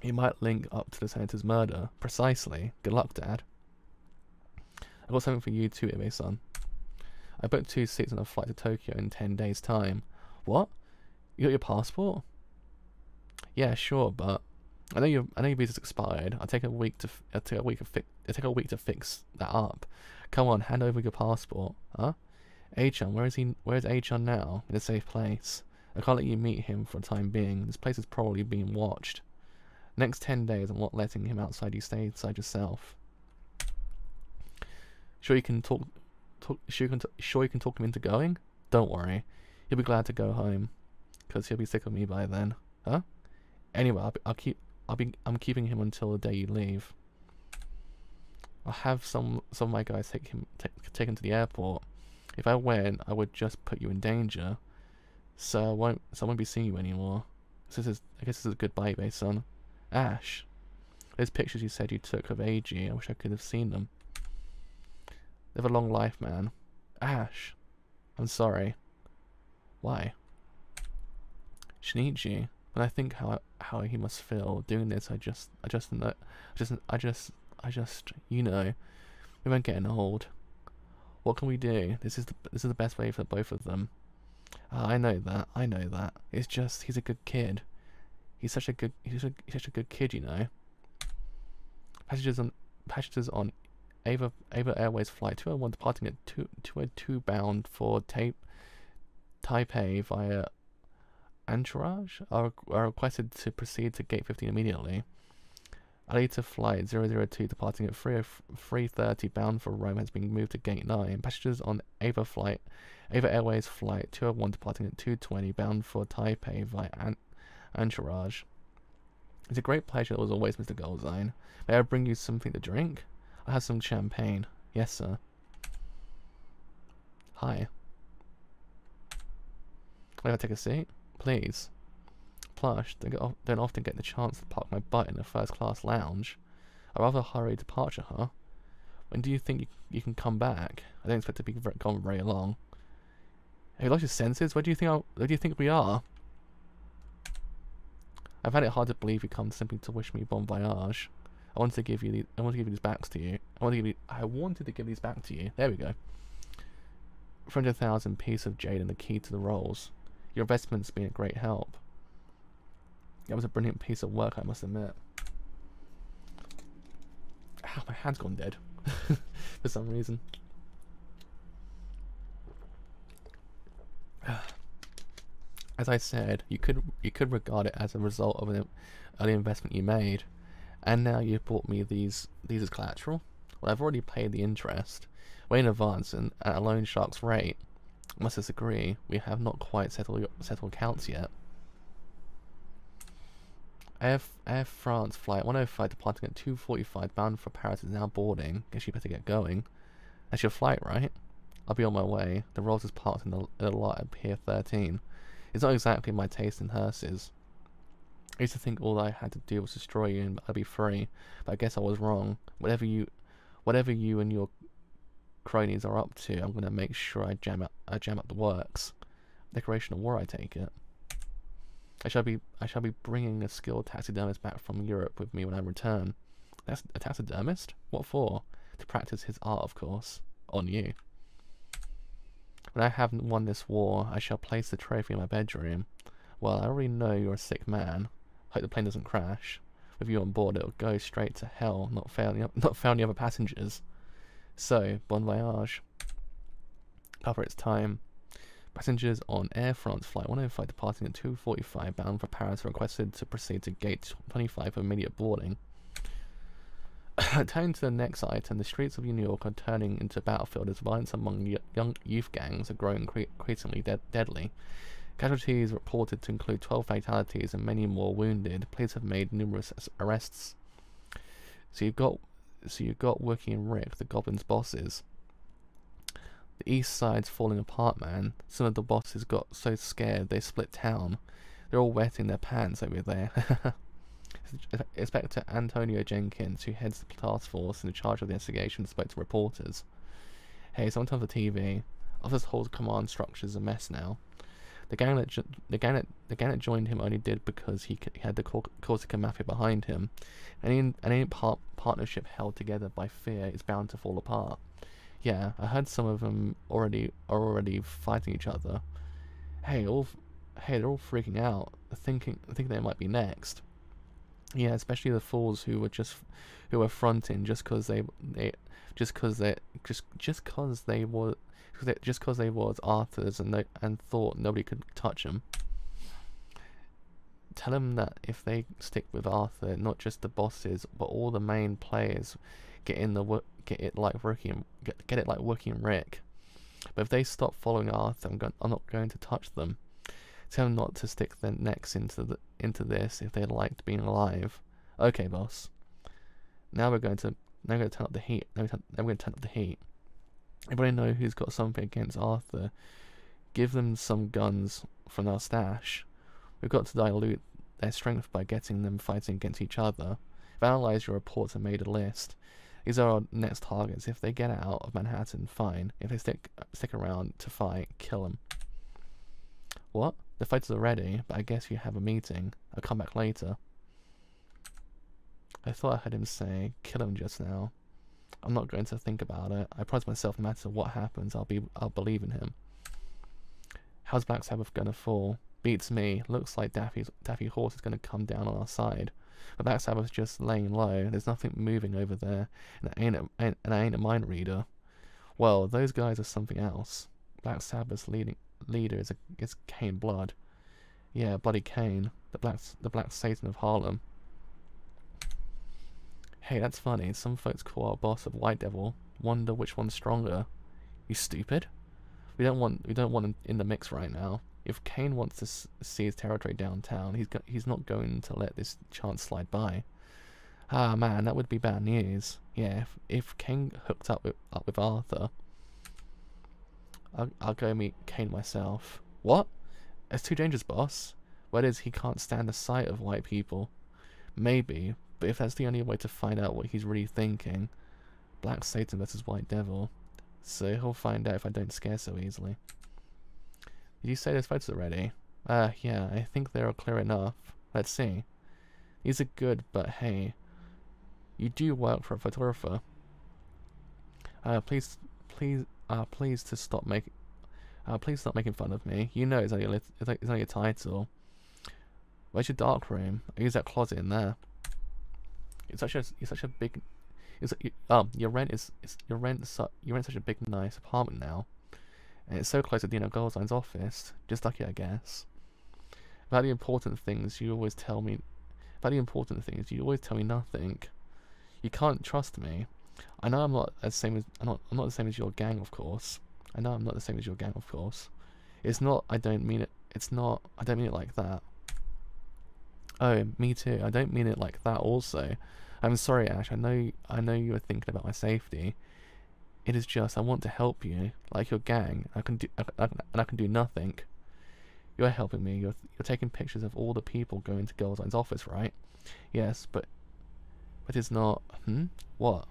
it might link up to the senator's murder. Precisely. Good luck, Dad. I got something for you too, Ibe-san. I booked 2 seats on a flight to Tokyo in 10 days' time. What? You got your passport? Yeah, sure, but I know your visa's expired. It'll take a week to fix that up. Come on, hand over your passport, huh? A-chan, where is A-chan now? In a safe place. I can't let you meet him for the time being. This place is probably being watched. Next 10 days, I'm not letting him outside. You stay inside yourself. Sure, you can talk sure you can talk him into going? Don't worry, he'll be glad to go home, cause he'll be sick of me by then. Huh? Anyway, I'm keeping him until the day you leave. I'll have some of my guys take him to the airport. If I went, I would just put you in danger. So I won't be seeing you anymore. I guess this is a goodbye, son. Ash, those pictures you said you took of AG, I wish I could have seen them. Live a long life, man. Ash, I'm sorry. Why? Shinichi, when I think how he must feel doing this, I just you know, we won't get old. What can we do? This is the best way for both of them. I know that. It's just he's a good kid. He's such a good kid, you know. Passengers on Ava Airways flight 201 departing at 202 bound for Taipei via Entourage are requested to proceed to gate 15 immediately. Alita flight 002 departing at 3:30 bound for Rome has been moved to gate 9. Passengers on Ava Airways flight 201 departing at 2:20 bound for Taipei via Entourage. It's a great pleasure as always, Mr. Goldzine. May I bring you something to drink? I have some champagne. Yes, sir. Hi. May I take a seat? Please. Plush, don't often get the chance to park my butt in a first-class lounge. A rather hurried departure, huh? When do you think you can come back? I don't expect to be gone very long. Have you lost your senses? Where do you think we are? I've had it hard to believe you come simply to wish me bon voyage. I wanted to give these back to you. I wanted to give these back to you. There we go. 300,000 piece of jade and the key to the rolls. Your investment's been a great help. That was a brilliant piece of work, I must admit. Ow, my hand's gone dead for some reason. As I said, you could regard it as a result of an early investment you made, and now you've brought me these as collateral. Well, I've already paid the interest, way in advance, and at a loan shark's rate. I must disagree. We have not quite settled accounts yet. Air France flight 105 departing at 2:45 bound for Paris is now boarding. Guess you better get going. That's your flight, right? I'll be on my way. The Rolls is parked in the lot at Pier 13. It's not exactly my taste in hearses. I used to think all I had to do was destroy you and I'd be free, but I guess I was wrong. Whatever you and your cronies are up to, I'm gonna make sure I jam up the works. Declaration of war, I take it. I shall be bringing a skilled taxidermist back from Europe with me when I return. That's a taxidermist? What for? To practice his art, of course. On you. When I have won this war, I shall place the trophy in my bedroom. Well, I already know you're a sick man. Hope the plane doesn't crash. With you on board, it'll go straight to hell, not fail any other passengers. So, bon voyage. Cover its time. Passengers on Air France flight 105 departing at 2:45 bound for Paris are requested to proceed to gate 25 for immediate boarding. Turning to the next item, the streets of New York are turning into a battlefield as violence among young youth gangs are growing increasingly deadly. Casualties reported to include 12 fatalities and many more wounded. Police have made numerous arrests. So you've got Wookie and Rick, the Goblin's bosses. The east side's falling apart, man. Some of the bosses got so scared they split town. They're all wetting their pants over there. Inspector Antonio Jenkins, who heads the task force in charge of the investigation, spoke to reporters. Hey, someone turn off the TV. Officer's whole command structure's a mess now. The gang that joined him only did because he had the Corsican Mafia behind him. Any partnership held together by fear is bound to fall apart. Yeah, I heard some of them are already fighting each other. Hey, they're all freaking out, thinking they might be next. Yeah, especially the fools who were fronting just because they was Arthur's and thought nobody could touch them. Tell them that if they stick with Arthur, not just the bosses but all the main players get it like Wookie and Rick. But if they stop following Arthur, I'm not going to touch them. Tell them not to stick their necks into this if they liked being alive. Okay, boss. Now we're going to turn up the heat. Now we're going to turn up the heat. Everybody know who's got something against Arthur. Give them some guns from our stash. We've got to dilute their strength by getting them fighting against each other. I've analysed your reports and made a list. These are our next targets. If they get out of Manhattan, fine. If they stick around to fight, kill them. What? The fighters are ready, but I guess you have a meeting. I'll come back later. I thought I heard him say, kill him just now. I'm not going to think about it. I promise myself no matter what happens, I'll believe in him. How's Black Sabbath gonna fall? Beats me. Looks like Daffy Horse is gonna come down on our side. But Black Sabbath's just laying low. There's nothing moving over there, and I ain't a mind reader. Well, those guys are something else. Black Sabbath's leader is Kane Blood. Yeah, Bloody Kane, the Black Satan of Harlem. Hey, that's funny. Some folks call our boss a White Devil. Wonder which one's stronger. You stupid? We don't want him in the mix right now. If Kane wants to see his territory downtown, he's not going to let this chance slide by. Ah man, that would be bad news. Yeah, if Kane hooked up with Arthur, I'll go meet Kane myself. What? It's too dangerous, boss. Word is he can't stand the sight of white people. Maybe, but if that's the only way to find out what he's really thinking, Black Satan versus White Devil. So he'll find out if I don't scare so easily. Did you say those photos are ready? Yeah, I think they're clear enough. Let's see. These are good, but hey, you do work for a photographer. Please to stop making. Please stop making fun of me. You know it's only a title. Where's your dark room? I use that closet in there. You're such a big. You rent such a big nice apartment now, and it's so close to Dino Goldstein's office. Just lucky, I guess. About the important things, you always tell me. Nothing. You can't trust me. I know I'm not the same as your gang, of course. It's not. I don't mean it. It's not. I don't mean it like that. Oh, me too. I don't mean it like that. Also. I'm sorry, Ash. I know you were thinking about my safety. It is just I want to help you, like your gang. I can do nothing. You're helping me. You're taking pictures of all the people going to Goldstein's office, right? Yes, but it's not. What?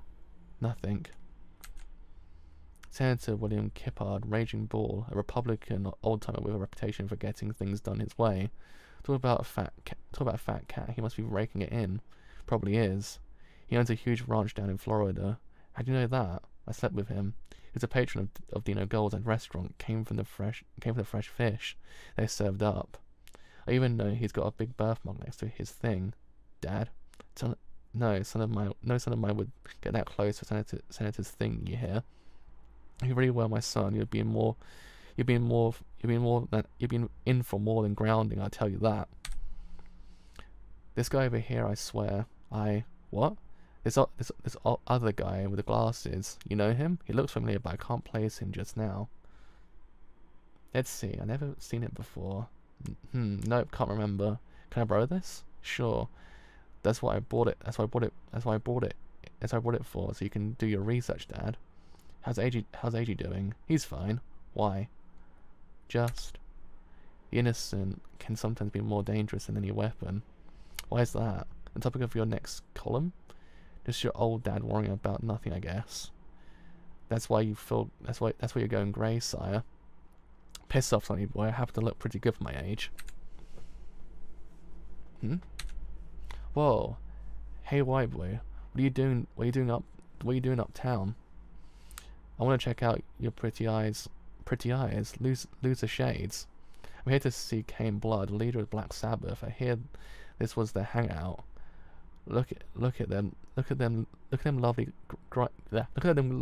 Nothing. Senator William Kippard, Raging Bull, a Republican old-timer with a reputation for getting things done his way. Talk about a fat cat. He must be raking it in. Probably is. He owns a huge ranch down in Florida. How do you know that? I slept with him. He's a patron of Dino Goldstein's restaurant. Came from the fresh fish they served up. I even know he's got a big birthmark next to his thing. Dad, no son of mine would get that close to Senator's thing. You hear? You really were my son. You've been in for more than grounding. I tell you that. This guy over here, I swear. What? This other guy with the glasses. You know him? He looks familiar, but I can't place him just now. Let's see. I've never seen it before. Nope, can't remember. Can I borrow this? Sure. That's why I bought it. That's why I bought it for. So you can do your research, Dad. How's AG doing? He's fine. Why? Just. The innocent can sometimes be more dangerous than any weapon. Why is that? The topic of your next column? Just your old dad worrying about nothing, I guess. That's why you're going grey, sire. Piss off, sonny boy. I happen to look pretty good for my age. Whoa. Hey, white boy. What are you doing uptown? I want to check out your pretty eyes. Lose the shades. I'm here to see Kane Blood, leader of Black Sabbath. I hear this was their hangout. Look at them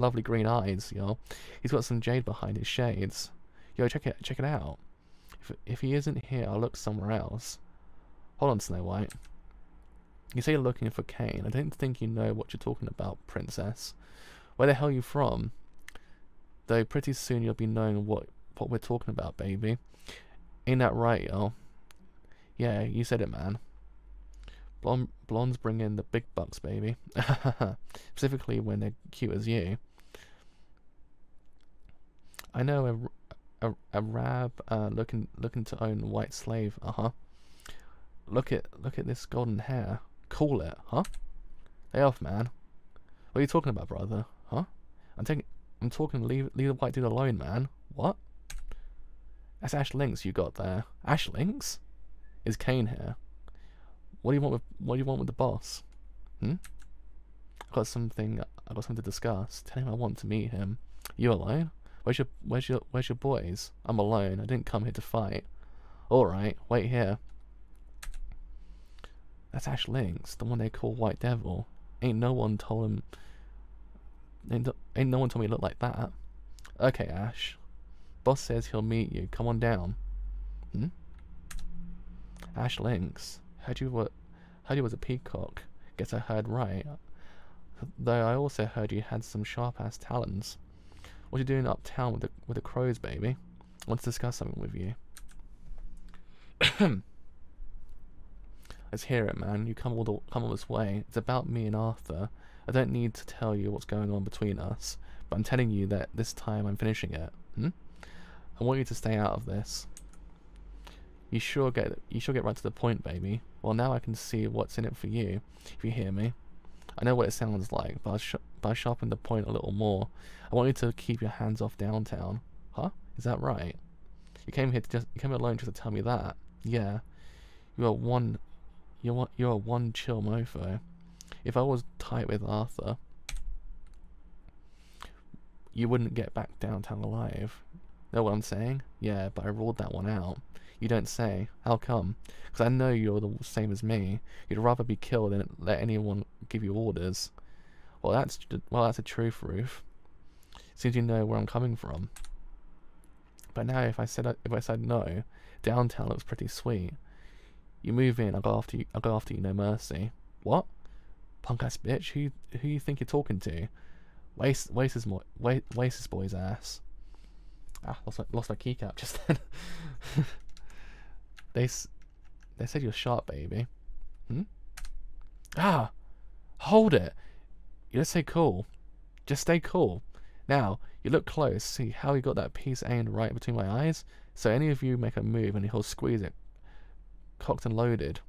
lovely green eyes, yo. He's got some jade behind his shades. Yo, check it out. If he isn't here, I'll look somewhere else. Hold on, Snow White. You say you're looking for Kane. I don't think you know what you're talking about, princess. Where the hell are you from? Though pretty soon you'll be knowing what we're talking about, baby. Ain't that right, yo? Yeah, you said it, man. Blondes bring in the big bucks, baby. Specifically when they're cute as you. I know a rab looking to own a white slave. Look at this golden hair. Call it, huh? Lay off, man. What are you talking about, brother? Huh? I'm talking. Leave the white dude alone, man. What? That's Ash Lynx you got there. Ash Lynx? Is Kane here? What do you want with the boss? I got something to discuss. Tell him I want to meet him. You alone? Where's your boys? I'm alone. I didn't come here to fight. Alright, wait here. That's Ash Lynx, the one they call White Devil. Ain't no one told me he looked like that. Okay, Ash. Boss says he'll meet you. Come on down. Ash Lynx. Heard you was a peacock. Guess I heard right. Though I also heard you had some sharp ass talons. What you doing uptown with the crows, baby? I want to discuss something with you. Let's hear it, man. You come all this way. It's about me and Arthur. I don't need to tell you what's going on between us, but I'm telling you that this time I'm finishing it. I want you to stay out of this. You sure get right to the point, baby. Well, now I can see what's in it for you, if you hear me. I know what it sounds like, but I'll sharpen the point a little more. I want you to keep your hands off downtown. Huh? Is that right? You came alone just to tell me that. Yeah. You're a one chill mofo. If I was tight with Arthur, you wouldn't get back downtown alive. Know what I'm saying? Yeah, but I ruled that one out. You don't say. How come? Because I know you're the same as me. You'd rather be killed than let anyone give you orders. Well, that's a truth, Ruth. Seems you know where I'm coming from. But now, if I said no, downtown looks pretty sweet. You move in, I'll go after you, no mercy. What? Punk ass bitch. Who you think you're talking to? Waste his boy's ass. Ah, lost my keycap just then. They said you're sharp, baby. Ah, hold it. You just stay cool. Just stay cool. Now, you look close. See how he got that piece aimed right between my eyes? So any of you make a move and he'll squeeze it. Cocked and loaded.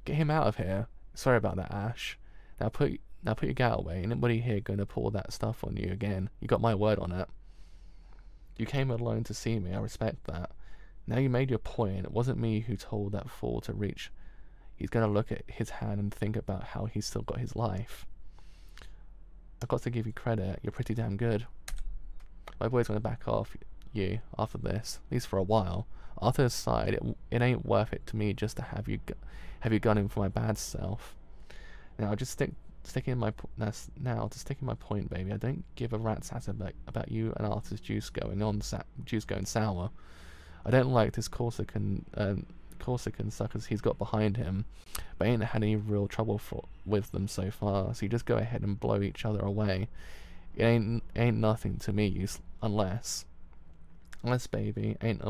Get him out of here. Sorry about that, Ash. Now put your gat away. Ain't nobody here gonna pull that stuff on you again. You got my word on it. You came alone to see me. I respect that. Now you made your point. It wasn't me who told that fool to reach. He's gonna look at his hand and think about how he's still got his life. I've got to give you credit. You're pretty damn good. My boy's gonna back off you after this, at least for a while. Arthur's side, it ain't worth it to me just to have you gunning for my bad self. Now just sticking my point, baby. I don't give a rat's ass about you and Arthur's juice going sour. I don't like this Corsican suckers he's got behind him, but ain't had any real trouble with them so far. So you just go ahead and blow each other away. It ain't nothing to me, unless baby, ain't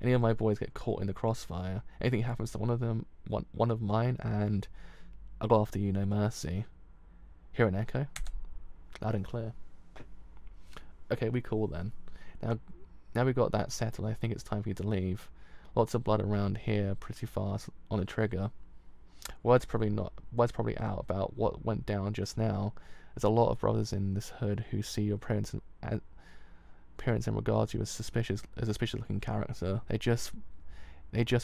any of my boys get caught in the crossfire. Anything happens to one of mine, and I'll go after you, no mercy. Hear an echo? Loud and clear. Okay, we cool then. Now we got that settled. I think it's time for you to leave. Lots of blood around here, pretty fast on the trigger. Word's probably out about what went down just now. There's a lot of brothers in this hood who see your appearance and regard you as a suspicious looking character. They just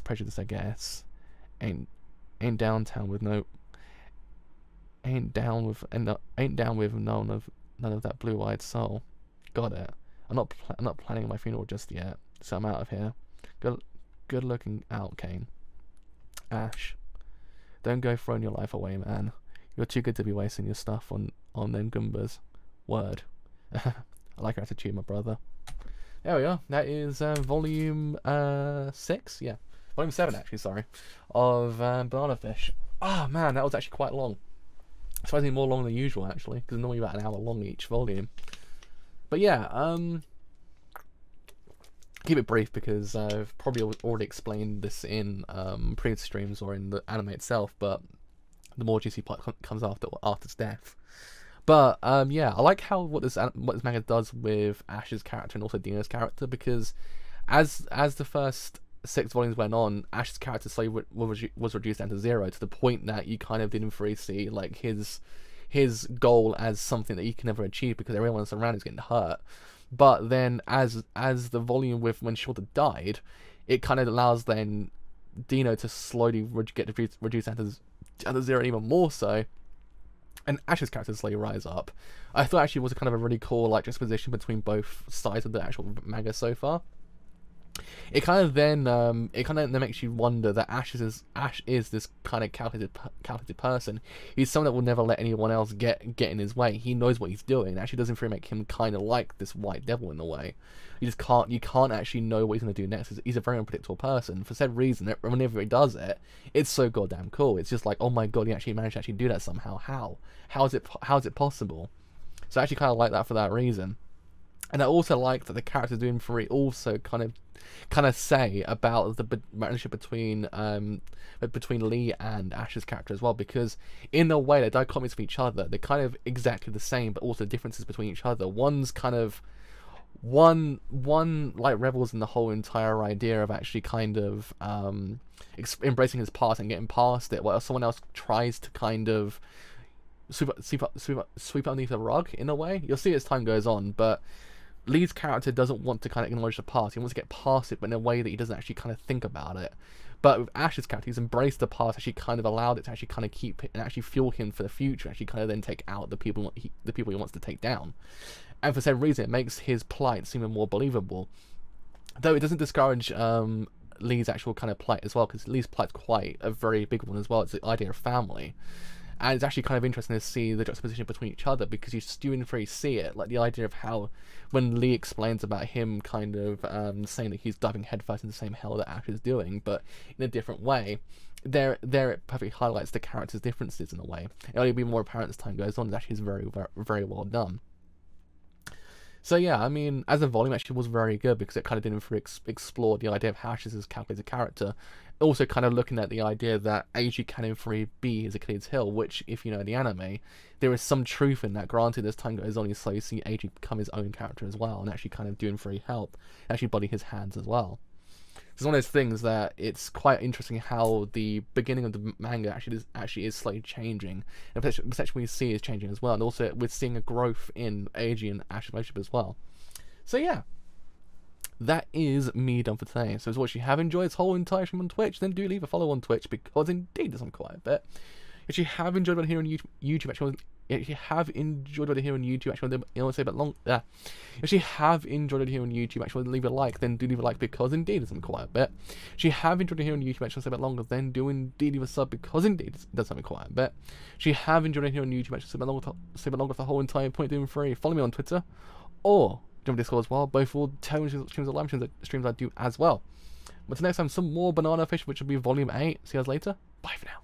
prejudice, I guess. Ain't down with none of that blue-eyed soul. Got it. I'm not planning my funeral just yet, so I'm out of here. Good looking out, Kane. Ash, don't go throwing your life away, man. You're too good to be wasting your stuff on them Goombas. Word. I like your attitude, my brother. There we are. That is volume 6. Yeah, volume 7 actually. Sorry, of Banana Fish. Ah, man, that was actually quite long. Surprisingly more long than usual, actually, because normally about an hour long each volume. But yeah, keep it brief because I've probably already explained this in previous streams or in the anime itself, but the more juicy part comes after its death. But yeah, I like how what this manga does with Ash's character and also Dino's character, because as the first 6 volumes went on, Ash's character slowly was reduced down to 0, to the point that you kind of didn't really see like his goal as something that he can never achieve because everyone else around is getting hurt. But then as the volume with when Shorter died, it kind of allows then Dino to slowly get reduced down to 0 even more so, and Ash's character slowly rise up. I thought actually it was kind of a really cool like juxtaposition between both sides of the actual manga so far. It kind of then makes you wonder that Ash is this kind of calculated person. He's someone that will never let anyone else get in his way. He knows what he's doing. It actually doesn't really make him kind of like this white devil in a way. You can't actually know what he's going to do next. He's a very unpredictable person. For said reason, whenever he does it, it's so goddamn cool. It's just like, oh my god, he actually managed to actually do that somehow. How is it possible? So I actually kind of like that for that reason. And I also like that the characters doing free also kind of say about the relationship between Lee and Ash's character as well, because in a way they're dichotomies of each other. They're kind of exactly the same, but also differences between each other. One's kind of one like revels in the whole entire idea of actually kind of embracing his past and getting past it, while someone else tries to kind of sweep underneath the rug in a way. You'll see as time goes on, but Lee's character doesn't want to kind of acknowledge the past. He wants to get past it, but in a way that he doesn't actually kind of think about it. But with Ash's character, he's embraced the past, actually kind of allowed it to actually kind of keep it and actually fuel him for the future, actually kind of then take out the people he wants to take down. And for said reason, it makes his plight seem more believable. Though it doesn't discourage Lee's actual kind of plight as well, because Lee's plight's quite a very big one as well. It's the idea of family. And it's actually kind of interesting to see the juxtaposition between each other, because you do free see it, like the idea of how when Lee explains about him kind of saying that he's diving headfirst in the same hell that Ash is doing, but in a different way, there it perfectly highlights the characters' differences in a way. It'll only be more apparent as time goes on. It actually is very, very, very well done. So yeah, I mean, as a volume, actually was very good because it kind of didn't explore the idea of how Ash is a calculated character. Also kind of looking at the idea that AG can in theory be his Achilles heel, which, if you know the anime, there is some truth in that. Granted, as time goes on, you slowly see AG become his own character as well, and actually kind of doing free help, actually body his hands as well. It's one of those things that it's quite interesting how the beginning of the manga actually is slightly changing, and the perception we see is changing as well, and also we're seeing a growth in AG and Ash's relationship as well. So yeah, that is me done for today. So if you have enjoyed this whole entire stream on Twitch, then do leave a follow on Twitch, because indeed there's quite a bit. If you have enjoyed what I hear on YouTube, actually, if you have enjoyed what I hear on YouTube, actually, I want to say about long. If you have enjoyed it here on YouTube, actually, leave a like. Then do leave a like, because indeed there's quite a bit. If you have enjoyed it here on YouTube, actually, say a bit longer. Then do indeed leave a sub, because indeed it does something quite a bit. If you have enjoyed it here on YouTube, actually, say a bit longer for the whole entire point doing free. Follow me on Twitter, or join my Discord as well. Both will tell me streams or live streams I do as well. But next time, some more Banana Fish, which will be volume 8. See you guys later. Bye for now.